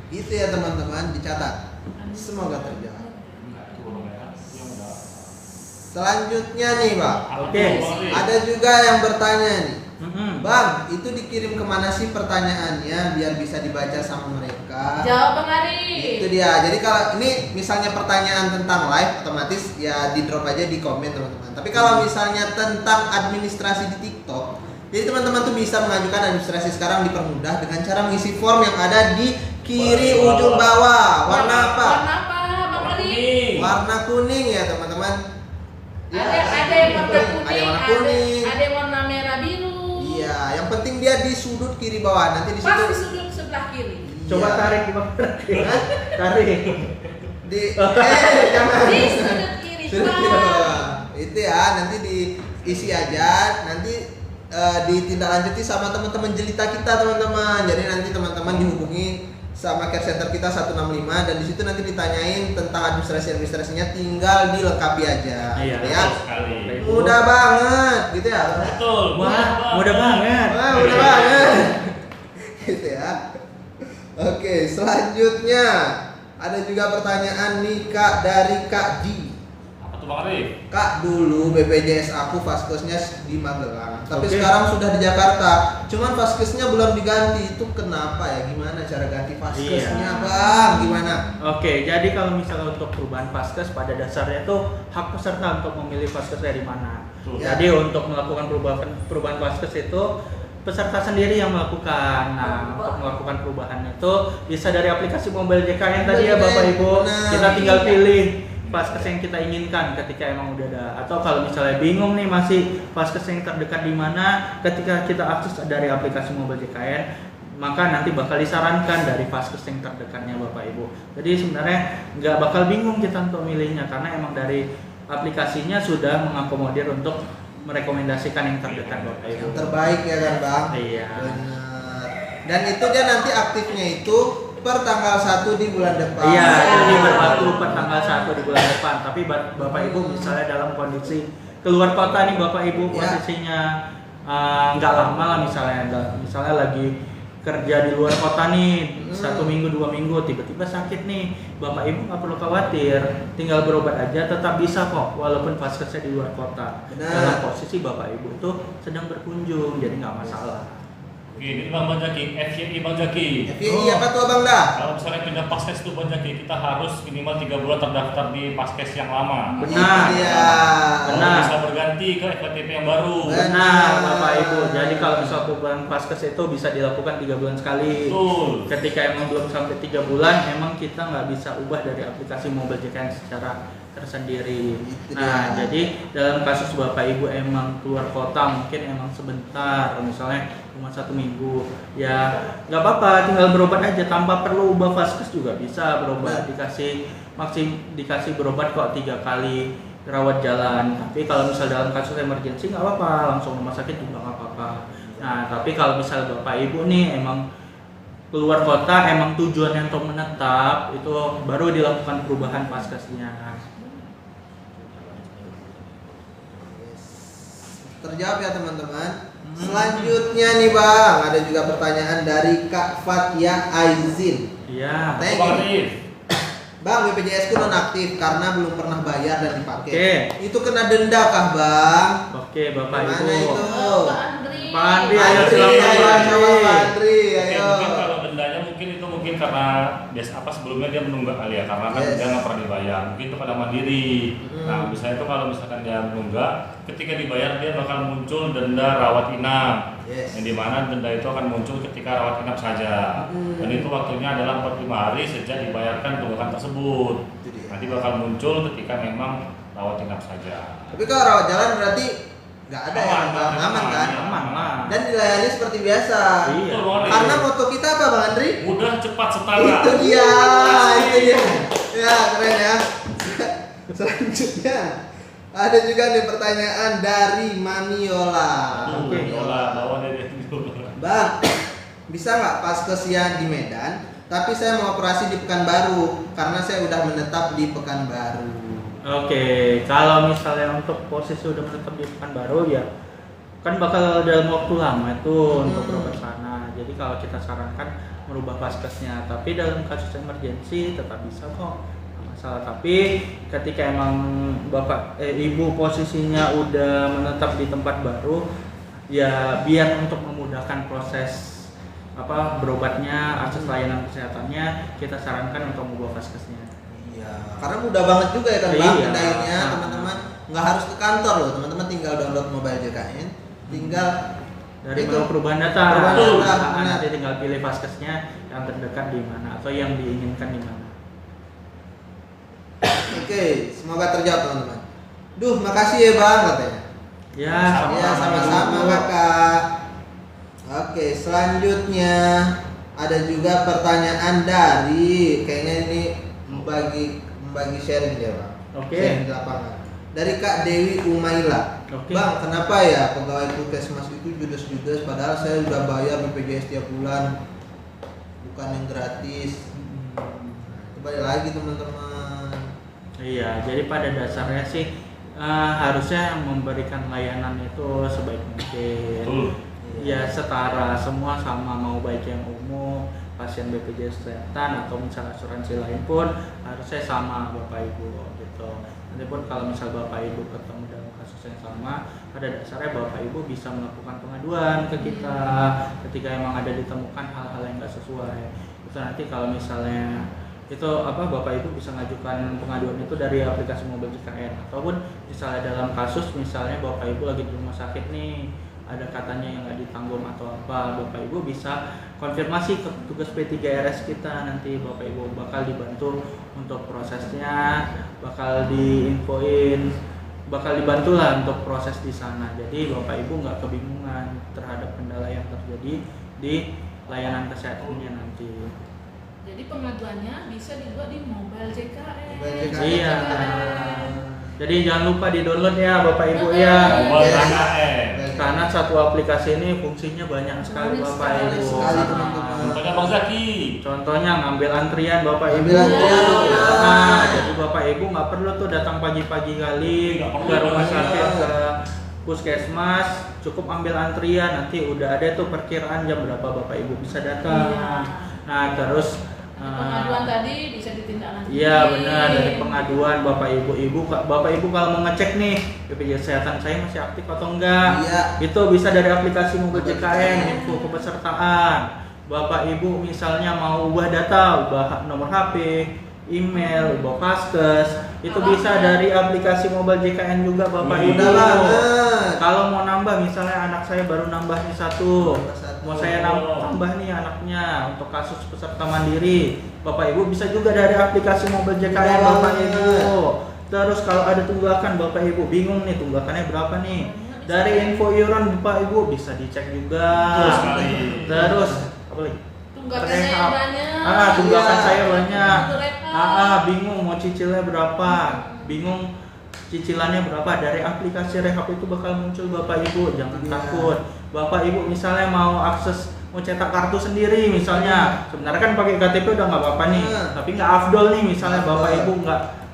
Itu ya teman-teman, dicatat. Semoga terjadi. Selanjutnya nih Bang, Oke. ada juga yang bertanya nih, Mhm. Bang, itu dikirim kemana sih pertanyaannya biar bisa dibaca sama mereka? Jawab Bang Ari. Itu dia. Jadi kalau ini misalnya pertanyaan tentang live, otomatis ya di drop aja di komen teman-teman. Tapi kalau misalnya tentang administrasi di TikTok, jadi teman-teman tuh bisa mengajukan administrasi sekarang dipermudah dengan cara mengisi form yang ada di kiri ujung bawah. Warna apa? Warna apa Bang Ari? Warna kuning ya teman-teman. Ya, Ada yang warna kuning, ada yang warna kuning. ada yang warna merah biru. Iya, yang penting dia di sudut kiri bawah. Nanti di Pas situ di sudut sebelah kiri. Coba Iya. tarik Bang. Tarik. Di jangan. Di sudut kiri. Sudut kiri Pak. bawah. Itu ya, nanti diisi aja, nanti ditindaklanjuti sama teman-teman jelita kita teman-teman. Jadi nanti teman-teman dihubungi sama care center kita 165 dan di situ nanti ditanyain tentang administrasinya, tinggal dilengkapi aja. Iya. Ya. Betul sekali. Mudah banget gitu ya. Betul. Wah, mudah banget. Wah, mudah banget. Gitu ya. Oke, selanjutnya ada juga pertanyaan nih Kak dari Kak Di. Apa tuh Bang Arif? Kak, dulu BPJS aku vaskesnya di Magelang, tapi Oke. sekarang sudah di Jakarta. Cuman vaskesnya belum diganti. Itu kenapa ya? Gimana cara ganti vaskesnya, Iya. Bang? Gimana? Oke, jadi kalau misalnya untuk perubahan vaskes pada dasarnya itu hak peserta untuk memilih vaskesnya di mana. Betul. Ya. Jadi untuk melakukan perubahan vaskes itu peserta sendiri yang melakukan. Nah, untuk melakukan perubahan itu bisa dari aplikasi mobile JKN tadi ya Bapak Ibu. Benar. Kita tinggal pilih vaskes yang kita inginkan ketika emang udah ada. Atau kalau misalnya bingung nih masih vaskes yang terdekat di mana, ketika kita akses dari aplikasi mobile JKN, maka nanti bakal disarankan dari vaskes yang terdekatnya Bapak Ibu. Jadi sebenarnya nggak bakal bingung kita untuk milihnya karena emang dari aplikasinya sudah mengakomodir untuk merekomendasikan yang terdekat Bapak Ibu. Yang terbaik ya kan Bang? Iya. Benar. Dan itu dia nanti aktifnya itu per tanggal 1 di bulan depan. Iya, jadi berlaku per tanggal 1 di bulan depan. Tapi Bapak Ibu misalnya dalam kondisi keluar kota nih Bapak Ibu posisinya nggak lama lah misalnya lagi kerja di luar kota nih 1 minggu 2 minggu tiba-tiba sakit nih, Bapak Ibu nggak perlu khawatir, tinggal berobat aja tetap bisa kok walaupun vaskesnya di luar kota. Benar. Dalam posisi Bapak Ibu tuh sedang berkunjung, jadi nggak masalah. Oke, ini Bang Jaki, FYI Bang Jaki. FYI apa tuh Abang dah? Kalau misalnya pindah paskes tuh Bang Jaki, kita harus minimal 3 bulan terdaftar di paskes yang lama. Benar. Iya. Benar. Bisa berganti ke FKTP yang baru. Benar Bapak Ibu, jadi kalau misal perubahan paskes itu bisa dilakukan 3 bulan sekali. Betul. Ketika emang belum sampai 3 bulan, emang kita nggak bisa ubah dari aplikasi mobile JKN secara tersendiri. Itu Nah, dia. jadi dalam kasus Bapak Ibu emang keluar kota, mungkin emang sebentar, misalnya cuma 1 minggu, ya nggak apa-apa, tinggal berobat aja tanpa perlu ubah vaskes juga bisa berobat, dikasih berobat kok 3 kali rawat jalan. Tapi kalau misal dalam kasus emergensi nggak apa-apa, langsung rumah sakit juga nggak apa-apa. Nah, tapi kalau misal Bapak Ibu nih emang keluar kota, emang tujuannya untuk menetap, itu baru dilakukan perubahan paskesnya. Terjawab ya teman-teman. Selanjutnya nih Bang, ada juga pertanyaan dari Kak Fatia Aizin. Iya. Thank Bang you. Arif. Bang, BPJS ku nonaktif karena belum pernah bayar dan dipakai. Oke. Itu kena denda kah Bang? Oke, Bapak Gimana Ibu. itu? Pak Andri. Pak Andri, ayo Andri, silakan Pak ayo Andri. sama Pak Andri, Oke, ayo. mungkin kalau dendanya mungkin karena biasa apa sebelumnya dia menunggak kali ya, karena kan Yes. dia nggak pernah dibayar. Mungkin itu pada mandiri. Nah, misalnya itu kalau misalkan dia menunggak, ketika dibayar dia bakal muncul denda rawat inap. Yes. Yang dimana denda itu akan muncul ketika rawat inap saja. Dan itu waktunya adalah 45 hari sejak dibayarkan tunggakan tersebut. Itu dia. Nanti bakal muncul ketika memang rawat inap saja. Tapi kalau rawat jalan berarti nggak ada ya Aman, Bang? Aman kan? Aman lah. Dan dilayani seperti biasa. Iya. Betul, Bang Arif. Karena moto kita apa Bang Andri? Mudah, cepat, setara. Itu dia, itu dia. Ya keren ya. Selanjutnya ada juga nih pertanyaan dari Maniola. Aduh, Oke. Yola, bawa dari Bang, bisa nggak paskesnya di Medan? Tapi saya mau operasi di Pekanbaru karena saya udah menetap di Pekanbaru. Oke, kalau misalnya untuk posisi udah menetap di Pekanbaru ya kan bakal dalam waktu lama itu untuk berobat sana. Jadi kalau kita sarankan merubah paskesnya, tapi dalam kasus emergensi tetap bisa kok, nggak masalah. Tapi ketika emang ibu posisinya udah menetap di tempat baru, ya biar untuk memudahkan proses berobatnya, akses layanan kesehatannya, kita sarankan untuk mengubah paskesnya. Iya, karena mudah banget juga ya kan Bang, Iya. pindahinnya teman-teman. Nggak harus ke kantor loh, teman-teman tinggal download mobile JKN, tinggal Dari itu. menu perubahan data, Perubahan data, Nah, benar. nanti tinggal pilih paskesnya yang terdekat di mana atau yang diinginkan di mana. Oke, semoga terjawab teman-teman. Duh, makasih ya Bang katanya. Ya, Ya, sama-sama Kakak. Oke, selanjutnya ada juga pertanyaan dari kayaknya ini membagi sharing dia, Bang. Oke. Sharing di lapangan. Dari Kak Dewi Umaila. Oke. Bang, kenapa ya pegawai puskesmas itu judes-judes padahal saya udah bayar BPJS tiap bulan. Bukan yang gratis. Kembali lagi teman-teman. Iya, jadi pada dasarnya sih harusnya memberikan layanan itu sebaik mungkin. Betul. Ya setara, semua sama, mau baik yang umum, pasien BPJS kesehatan atau misalnya asuransi lain pun harusnya sama Bapak Ibu gitu. Nanti pun kalau misal Bapak Ibu ketemu dalam kasus yang sama, pada dasarnya Bapak Ibu bisa melakukan pengaduan ke kita ketika emang ada ditemukan hal-hal yang nggak sesuai. Itu nanti kalau misalnya itu Bapak Ibu bisa ngajukan pengaduan itu dari aplikasi mobile JKN, ataupun misalnya dalam kasus misalnya Bapak Ibu lagi di rumah sakit nih, ada katanya yang nggak ditanggung atau apa, Bapak Ibu bisa konfirmasi ke petugas P3RS kita, nanti Bapak Ibu bakal dibantu untuk prosesnya, bakal diinfoin, bakal dibantu lah untuk proses di sana. Jadi Bapak Ibu nggak kebingungan terhadap kendala yang terjadi di layanan kesehatannya nanti. Jadi pengaduannya bisa dibuat di mobile JKN. Iya. Jadi jangan lupa di-download ya Bapak Ibu ya. Mobile Yes. KKN. Karena satu aplikasi ini fungsinya banyak sekali Banyak Bapak sekali, Ibu. sekali, teman-teman. Contohnya Bang Zaki. Contohnya ngambil antrian Bapak Ibu. Ngambil antrian, ya. Nah, jadi Bapak Ibu nggak perlu tuh datang pagi-pagi kali Nggak perlu, ke rumah iya. sakit, ke puskesmas, cukup ambil antrian, nanti udah ada tuh perkiraan jam berapa Bapak Ibu bisa datang. Iya. Nah, terus Pengaduan tadi bisa ditindaklanjuti. iya benar, dari pengaduan Bapak Ibu kalau mau ngecek nih BPJS Kesehatan saya masih aktif atau enggak, Iya. itu bisa dari aplikasi Mobile JKN, info kepesertaan. Bapak Ibu misalnya mau ubah data, ubah nomor HP, email, ubah paskes, itu bisa dari aplikasi Mobile JKN juga Bapak Ibu. Mudah banget. Kalau mau nambah, misalnya anak saya baru nambah nih satu, mau saya tambah nih anaknya untuk kasus peserta mandiri, Bapak Ibu bisa juga dari aplikasi Mobile JKN Bapak Ibu. Terus kalau ada tunggakan Bapak Ibu bingung nih tunggakannya berapa nih, dari info iuran Bapak Ibu bisa dicek juga. Betul sekali. Terus apa lagi? Tunggakan Rehab. saya banyak. Tunggakan Iya. saya banyak. Untuk rehab. Bingung mau cicilnya berapa, bingung cicilannya berapa, dari aplikasi rehab itu bakal muncul Bapak Ibu, jangan Iya. takut. Bapak Ibu misalnya mau akses, mau cetak kartu sendiri misalnya, sebenarnya kan pakai KTP udah nggak apa-apa nih, tapi nggak afdol nih misalnya Bapak Ibu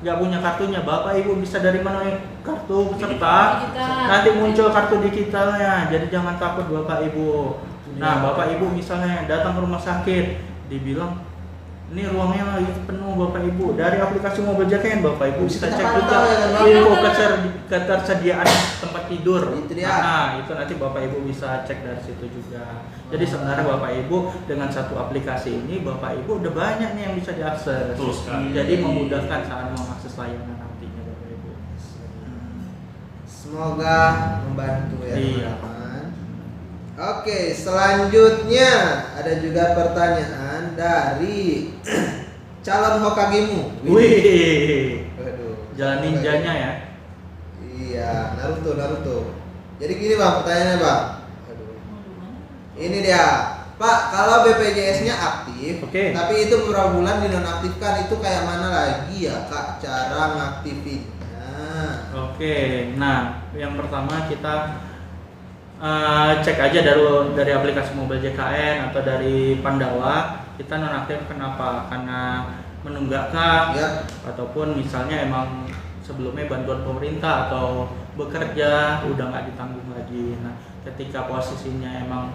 nggak punya kartunya, Bapak Ibu bisa dari mana kartu peserta, Digital. nanti muncul kartu digitalnya, jadi jangan takut Bapak Ibu. Nah Bapak Ibu misalnya datang ke rumah sakit, dibilang ini ruangnya lagi penuh Bapak Ibu, dari aplikasi Mobile JKN Bapak Ibu bisa Kita cek juga pantau ya, Bang. info ketersediaan tempat tidur. Itu dia. Nah, itu nanti Bapak Ibu bisa cek dari situ juga. Jadi sebenarnya Bapak Ibu dengan satu aplikasi ini Bapak Ibu udah banyak nih yang bisa diakses. Betul sekali. Jadi memudahkan saat mengakses layanan nantinya Bapak Ibu. Semoga membantu ya Iya. teman-teman. Oke, selanjutnya ada juga pertanyaan dari calon Hokagemu. Wih, Waduh, jalan ninjanya ya. Iya, Naruto. Jadi gini Bang, pertanyaannya Bang. Aduh. Ini dia. Pak, kalau BPJS-nya aktif, Oke. tapi itu beberapa bulan dinonaktifkan, itu kayak mana lagi ya Kak cara ngaktifinnya? Oke, nah yang pertama kita cek aja dari aplikasi Mobile JKN atau dari Pandawa, kita nonaktif kenapa? Karena menunggak kah? Ya, Ataupun misalnya emang sebelumnya bantuan pemerintah atau bekerja udah nggak ditanggung lagi. Nah, ketika posisinya emang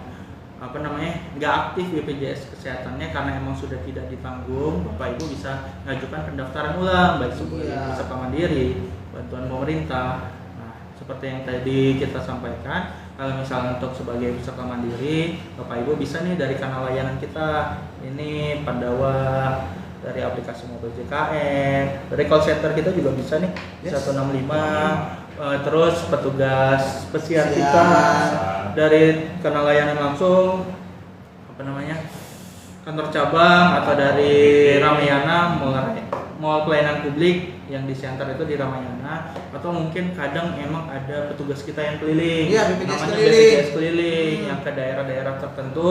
nggak aktif BPJS kesehatannya karena emang sudah tidak ditanggung, Bapak Ibu bisa ngajukan pendaftaran ulang baik sebagai Iya. peserta mandiri, bantuan pemerintah. Nah, seperti yang tadi kita sampaikan, kalau misalnya untuk sebagai peserta mandiri, Bapak Ibu bisa nih dari kanal layanan kita, ini Pandawa, dari aplikasi Mobile JKN, dari call center kita juga bisa nih, Yes. 165, terus petugas pesiar Siap. kita dari kanal layanan langsung kantor cabang atau dari Ramayana mall pelayanan publik yang di center itu di Ramayana, atau mungkin kadang emang ada petugas kita yang keliling, Iya, BPJS namanya keliling. BPJS keliling yang ke daerah-daerah tertentu,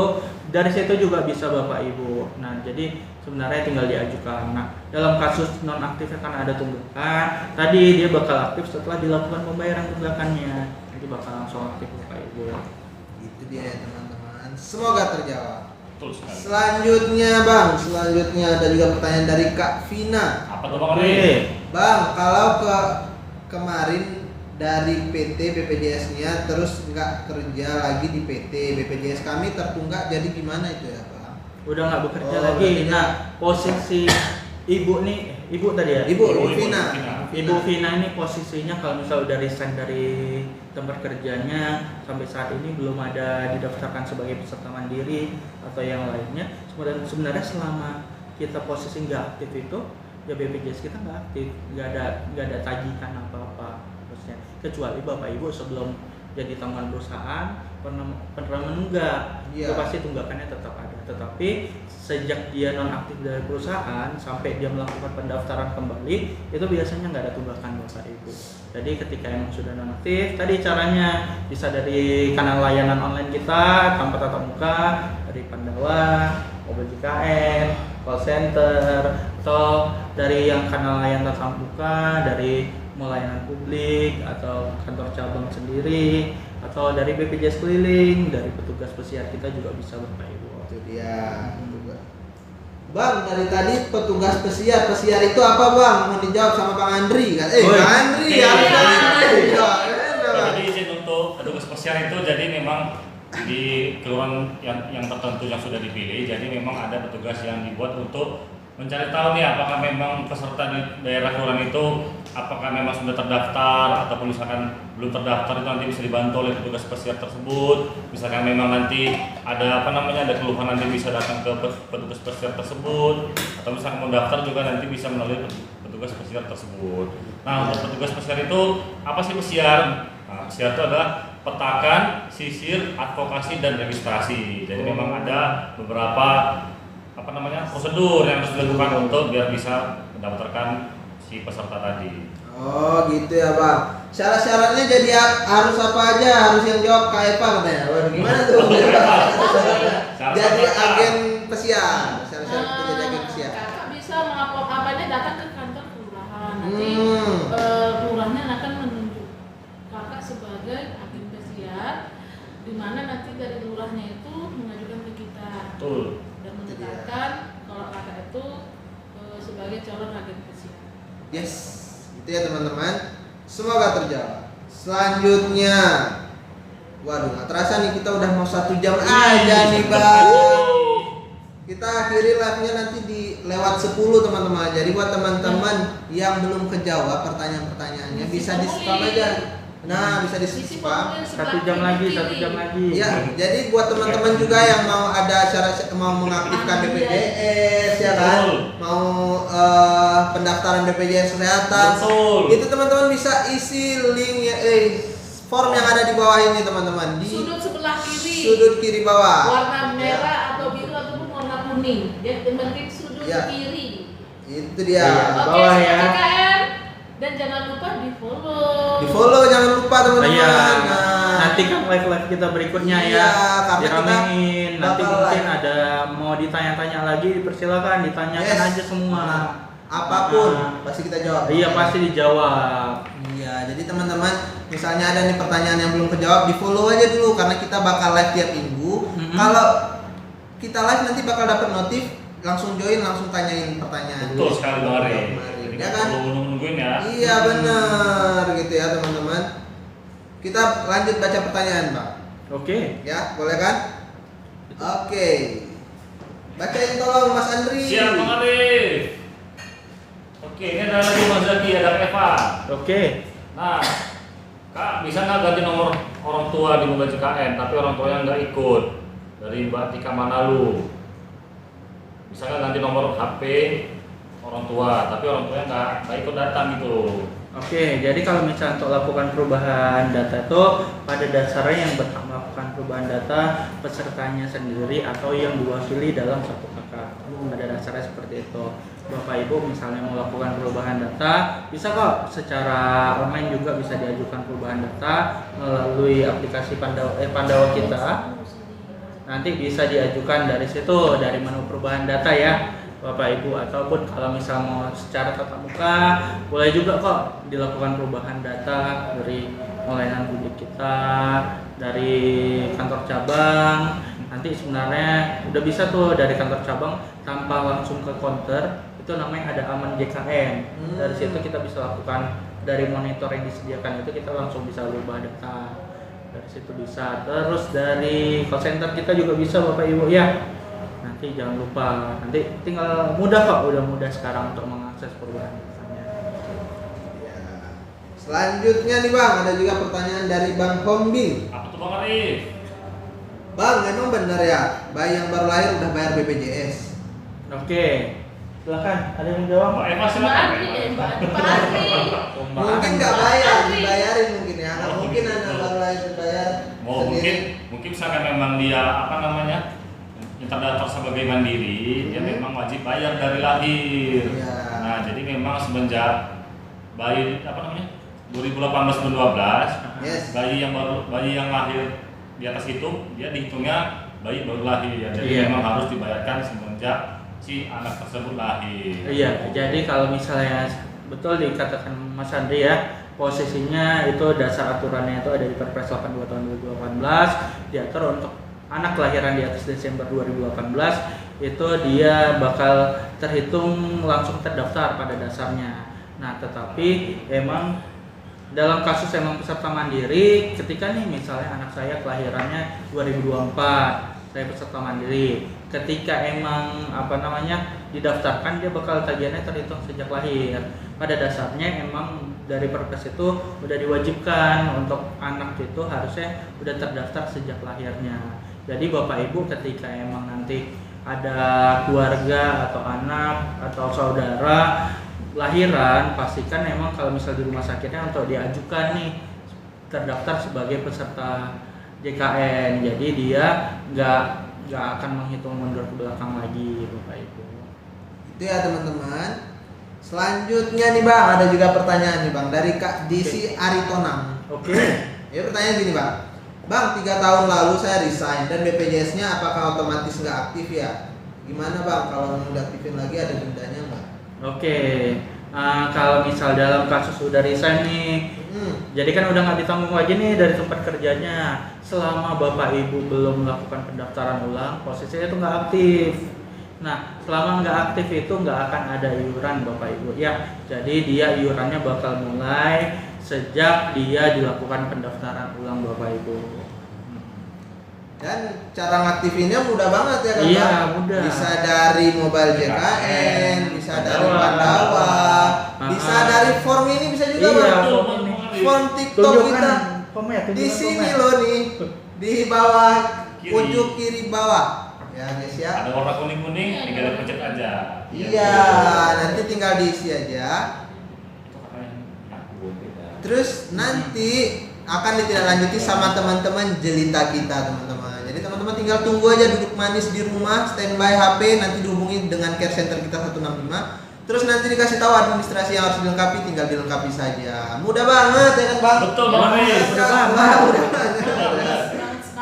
dari situ juga bisa Bapak Ibu. Nah, jadi sebenarnya tinggal diajukan. Nah, dalam kasus nonaktifnya karena ada tunggakan, tadi dia bakal aktif setelah dilakukan pembayaran tunggakannya, jadi bakal langsung aktif Bapak Ibu. itu dia ya teman-teman. Semoga terjawab. Betul sekali. Selanjutnya Bang, ada juga pertanyaan dari Kak Vina. Apa tuh Bang Ri? Oke. Bang, kalau kemarin dari PT BPJS-nya terus nggak kerja lagi di PT, BPJS kami tertunggak, jadi gimana itu ya Bang? Udah nggak bekerja Oh, lagi. berarti Nah, posisi ibu nih, ibu tadi ya? Ibu Vina. Ibu Vina ini posisinya kalau misal udah resign dari tempat kerjanya sampai saat ini belum ada didaftarkan sebagai peserta mandiri atau yang lainnya. Sebenarnya selama kita posisi nggak aktif itu, ya BPJS kita nggak aktif, nggak ada tagihan apa-apa harusnya. Kecuali Bapak Ibu sebelum jadi tanggungan perusahaan pernah menunggak, Iya. itu pasti tunggakannya tetap ada. Tetapi sejak dia nonaktif dari perusahaan sampai dia melakukan pendaftaran kembali, itu biasanya nggak ada tunggakan Bapak Ibu. Jadi ketika emang sudah nonaktif, tadi caranya bisa dari kanal layanan online kita tanpa tatap muka, dari Pandawa, OBJKN, call center, atau dari yang kanal layanan tatap muka, dari layanan publik atau kantor cabang sendiri, atau dari BPJS keliling, dari petugas pesiar kita juga bisa Bapak Ibu. Itu dia. Bang, dari tadi petugas pesiar itu apa Bang? Mau dijawab sama Bang Andri kan? Bang Andri ya. Jadi izin untuk petugas pesiar itu jadi memang di kelurahan yang tertentu yang sudah dipilih, jadi memang ada petugas yang dibuat untuk mencari tahu nih apakah memang peserta di daerah kelurahan itu apakah memang sudah terdaftar ataupun misalkan belum terdaftar, itu nanti bisa dibantu oleh petugas pesiar tersebut. Misalkan memang nanti ada ada keluhan, nanti bisa datang ke petugas pesiar tersebut, atau misalkan mau daftar juga nanti bisa melalui petugas pesiar tersebut. Nah, untuk petugas pesiar itu apa sih pesiar? Nah, pesiar itu adalah petakan, sisir, advokasi dan registrasi. Jadi memang ada beberapa prosedur yang harus dilakukan untuk biar bisa mendaftarkan si peserta tadi. Oh gitu ya Bang. Syarat-syaratnya jadi harus apa aja? Harus yang jawab Kak Eva katanya. Waduh, gimana tuh? Jadi agen pesiar. Syarat-syarat itu jadi agen pesiar. Kakak bisa apanya datang ke kantor kelurahan. Nanti kelurahannya akan menunjuk kakak sebagai agen pesiar, di mana nanti dari kelurahnya itu mengajukan ke kita. Betul. Dan menetapkan kalau kakak itu sebagai calon agen pesiar. Yes, itu ya teman-teman. Semoga terjawab. Selanjutnya, waduh, nggak terasa nih kita udah mau 1 jam aja nih Bang. Kita akhiri live-nya nanti di lewat 10 teman-teman. Jadi buat teman-teman yang belum kejawab pertanyaan-pertanyaannya bisa di spam aja. Nah, bisa di spam. 1 jam lagi. Ya, jadi buat teman-teman juga yang mau ada syarat mau mengaktifkan BPJS ya kan, mau pendaftaran BPJS kesehatan, itu teman-teman bisa isi link ya, form yang ada di bawah ini teman-teman, di Sudut sebelah kiri. sudut kiri bawah. Warna merah atau biru ataupun warna kuning. Yang penting sudut Ya. kiri. Itu dia. Iya. Oke, Bawah ya. seperti KM. Dan jangan lupa di follow. Di follow jangan lupa teman-teman. Iya. Nah, Nanti kan live kita berikutnya Iya, ya. karena Diramein. Nanti bakal mungkin live. ada mau ditanya-tanya lagi, dipersilakan ditanyakan Yes. aja semua. apapun Nah. pasti kita jawab. Iya, pasti dijawab. Iya, jadi teman-teman misalnya ada nih pertanyaan yang belum kejawab, di follow aja dulu karena kita bakal live tiap minggu. Kalau kita live nanti bakal dapat notif, langsung join, langsung tanyain pertanyaan. Betul sekali Bang Ari. Jadi Jadi kan? perlu nungguin ya. Iya benar gitu ya teman-teman. Kita lanjut baca pertanyaan Bang. Oke. Ya, boleh kan? Oke. Bacain tolong Mas Andri. Siap Bang Ari. Oke, ini ada lagi Mas Zaki, ada Eva. Oke. Nah, Kak, bisa nggak ganti nomor orang tua di Mobil JKN, tapi orang tua yang nggak ikut dari Mbak Tika Manalu? Bisa nggak ganti nomor HP orang tua, tapi orang tua yang nggak ikut datang gitu? Oke, jadi kalau misalnya untuk lakukan perubahan data itu pada dasarnya yang berhak melakukan perubahan data pesertanya sendiri atau yang diwakili dalam satu kakak. Pada dasarnya seperti itu. Bapak Ibu misalnya mau melakukan perubahan data, bisa kok secara online juga bisa diajukan perubahan data melalui aplikasi Pandawa kita. Nanti bisa diajukan dari situ, dari menu perubahan data ya Bapak Ibu, ataupun kalau misal mau secara tatap muka boleh juga kok dilakukan perubahan data dari layanan publik kita, dari kantor cabang. Nanti sebenarnya udah bisa tuh dari kantor cabang tanpa langsung ke counter, itu namanya ada Aman JKN. Dari situ kita bisa lakukan, dari monitor yang disediakan itu kita langsung bisa ubah data. Dari situ bisa. Terus dari call center kita juga bisa Bapak Ibu ya. Nanti jangan lupa, nanti tinggal mudah kok, udah mudah sekarang untuk mengakses perubahan datanya. Ya. Selanjutnya nih Bang, ada juga pertanyaan dari Bang Hombing. Apa tuh Bang Arif? Bang, emang benar ya bayi yang baru lahir udah bayar BPJS? Oke, silakan. Ada yang jawab? Mbak Eva Mbak silakan. Andri, Mbak Andri. Mungkin nggak bayar, Andri. dibayarin mungkin ya. Nggak Oh, mungkin begitu. anak baru lahir dibayar Oh, sendiri. mungkin misalkan memang dia yang terdaftar sebagai mandiri, dia memang wajib bayar dari lahir. Iya. Nah, jadi memang semenjak bayi 2018-2012, Yes. bayi yang lahir di atas itu dia dihitungnya bayi baru lahir. Jadi Iya. memang harus dibayarkan semenjak si anak tersebut lahir. Iya, jadi kalau misalnya betul dikatakan Mas Andri ya, posisinya itu dasar aturannya itu ada di Perpres 82 tahun 2018, diatur untuk anak kelahiran di atas Desember 2018 itu dia bakal terhitung langsung terdaftar pada dasarnya. Nah, tetapi emang dalam kasus emang peserta mandiri, ketika nih misalnya anak saya kelahirannya 2024, saya peserta mandiri. Ketika emang didaftarkan, dia bakal tagihannya terhitung sejak lahir. Pada dasarnya emang dari Perpres itu udah diwajibkan untuk anak itu harusnya udah terdaftar sejak lahirnya. Jadi Bapak Ibu ketika emang nanti ada keluarga atau anak atau saudara lahiran, pastikan emang kalau misal di rumah sakitnya untuk diajukan nih terdaftar sebagai peserta JKN. Jadi dia nggak akan menghitung mundur ke belakang lagi, Bapak Ibu. Itu ya teman-teman. Selanjutnya nih Bang, ada juga pertanyaan nih Bang dari Kak Disi Aritonang. Oke. Ya pertanyaan gini Bang. Bang, 3 tahun lalu saya resign dan BPJS-nya apakah otomatis nggak aktif ya? Gimana Bang, kalau mau diaktifin lagi ada dendanya nggak? Oke. Kalau misal dalam kasus udah resign nih, jadi kan udah nggak ditanggung lagi nih dari tempat kerjanya. Selama Bapak Ibu belum melakukan pendaftaran ulang, posisinya itu nggak aktif. Nah, selama nggak aktif itu nggak akan ada iuran Bapak Ibu ya. Jadi dia iurannya bakal mulai sejak dia dilakukan pendaftaran ulang Bapak Ibu. Dan cara ngaktifinnya mudah banget ya kan Iya, Bang? mudah. Bisa dari mobile JKN, bisa dari Pandawa, bisa dari form ini bisa juga Iya, Bang. form ini. Form TikTok Tunjukkan kita formnya, di tunjukkan sini formnya. loh nih, di bawah Kiri. ujung kiri bawah. Ya guys ya. Ada warna kuning-kuning, tinggal pencet aja. Iya, nanti tinggal diisi aja. Terus nanti akan ditindaklanjuti sama teman-teman jelita kita teman-teman. Jadi teman-teman tinggal tunggu aja duduk manis di rumah, standby HP, nanti dihubungi dengan care center kita 165. Terus nanti dikasih tahu administrasi yang harus dilengkapi, tinggal dilengkapi saja. Mudah banget ya kan Bang? Betul banget. Mudah banget. Mudah banget.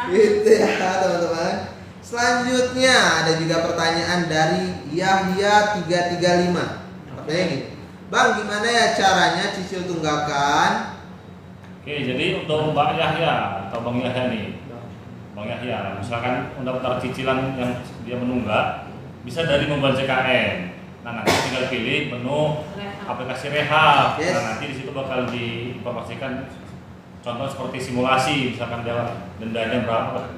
Gitu ya teman-teman. Selanjutnya ada juga pertanyaan dari Yahya 335. Pertanyaan gini. Bang, gimana ya caranya cicil tunggakan? Oke, jadi untuk Mbak Yahya atau Bang Yahya nih, Bang Yahya, misalkan untuk daftar cicilan yang dia menunggak, bisa dari mobile JKN. Nah, nanti tinggal pilih menu aplikasi Rehab. Yes. Nah, nanti di situ bakal diinformasikan contoh seperti simulasi, misalkan dia dendanya berapa,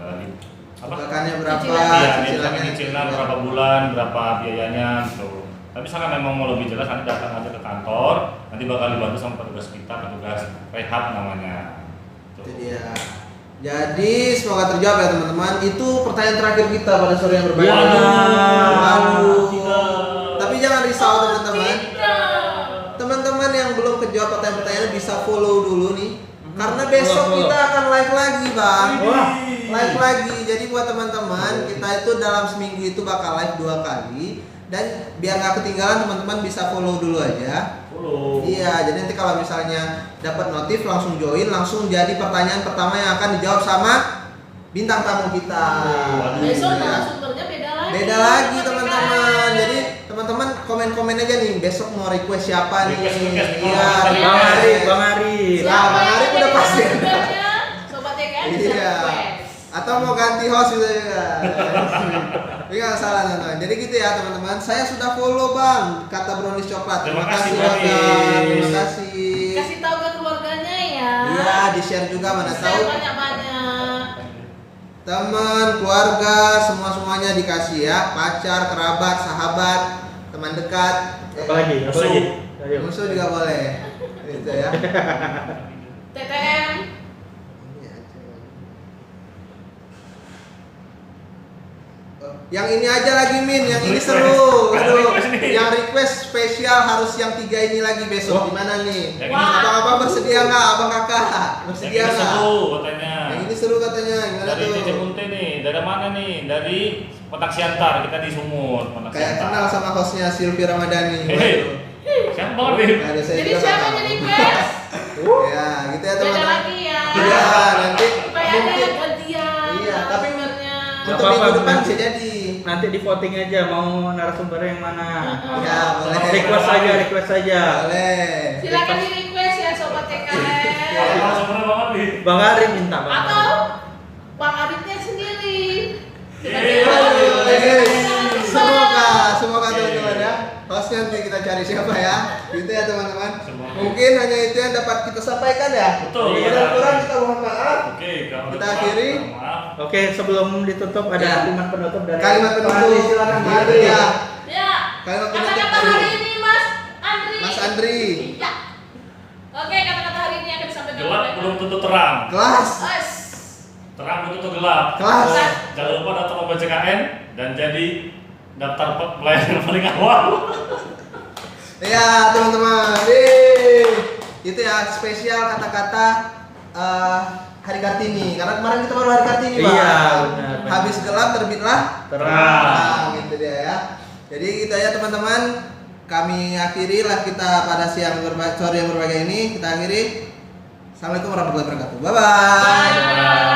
Tunggakannya berapa? Iya, dia Cicilannya cicilan berapa bulan, berapa biayanya gitu. Tapi misalkan memang mau lebih jelas, nanti datang aja ke kantor, nanti bakal dibantu sama petugas kita, petugas Rehab namanya. Itu dia. Jadi semoga terjawab ya teman-teman. Itu pertanyaan terakhir kita pada sore yang berbahagia. Waduh. Tapi jangan risau teman-teman. Teman-teman yang belum kejawab pertanyaan-pertanyaan bisa follow dulu nih. Karena besok kita akan live lagi Bang. Wah. Live lagi. Jadi buat teman-teman, kita itu dalam seminggu itu bakal live 2 kali. Dan biar nggak ketinggalan teman-teman bisa follow dulu aja. Follow. Iya, jadi nanti kalau misalnya dapat notif langsung join, langsung jadi pertanyaan pertama yang akan dijawab sama bintang tamu kita. Besok Ya. narasumbernya beda lagi. Beda lagi teman-teman. Jadi teman-teman komen-komen aja nih besok mau request siapa nih. Request. Iya, Bang Ari, Bang Ari. Bang Ari udah pasti. Sobat TKN bisa Iya. request. Atau mau ganti host bisa juga. Tapi nggak salah teman-teman. Jadi gitu ya teman-teman. Saya sudah follow Bang kata Brownies Coklat. Terima kasih, Bang. Brownies. Terima kasih. Kasih tahu ke keluarganya ya. Iya, di-share juga mana Share tahu. banyak-banyak. Teman, keluarga, semuanya dikasih ya. Pacar, kerabat, sahabat, teman dekat. Apalagi? Ayo. Musuh juga boleh. Gitu ya. TTM. Oke. Yang ini aja lagi Min, yang ini seru. Aduh, Request nih. yang request spesial harus yang 3 ini lagi besok. Di mana nih? Yang Wah. Abang-abang bersedia nggak? Abang kakak Yang bersedia ini nggak? seru katanya. Yang ini seru katanya. Gimana Dari tuh? Cici Munte nih, dari mana nih? Dari Petak Siantar, kita di Sumut, Petak Kayak Siantar. kenal sama hostnya Silvi Ramadhani. Hei. Siapa nih? Ada saya Jadi juga siapa nggak yang tahu. request? Ya, gitu ya Beda teman-teman. lagi ya. Iya, nanti Supaya ada mungkin gantian. Iya, tapi narasumbernya. Nggak untuk apa-apa, minggu depan nanti. bisa jadi. Nanti di voting aja mau narasumber yang mana. Ya, boleh. Request aja. Boleh. Silakan di request ya sobat TKN. Kalau sebenarnya banget nih. Bang Arif minta Bang. Atau Bang Arifnya sendiri. Iya. Semoga teman-teman ya. Hostnya nanti kita cari siapa ya. Gitu ya teman-teman. Semoga. Mungkin hanya itu yang dapat kita sampaikan ya. Betul, Jika iya. ada kurang kita mohon maaf. Oke, kalau Kita ada akhiri. kurang, maaf. Oke, sebelum ditutup ada Ya. kalimat penutup dari Kalimat Pak penutup. Andri, silakan Pak Gitu Andri. ya. Ya. Kalimat penutup Kata-kata dari hari ini Mas Andri. Mas Andri. Ya. Oke, kata-kata hari ini akan disampaikan Gelap oleh belum tentu terang. Kelas. Mas. Terang belum tentu gelap. Kelas. Jangan lupa daftar lomba CKN dan jadi daftar pelayanan paling awal. Ya teman-teman, itu ya spesial kata-kata Hari Kartini. Karena kemarin kita baru Hari Kartini, Bang. Iya, benar. Habis gelap terbitlah Terang. gitu dia ya. Jadi gitu ya teman-teman. Kami akhiri lah kita pada sore yang berbahagia ini. Kita akhiri. Assalamualaikum warahmatullahi wabarakatuh. Bye bye. Bye.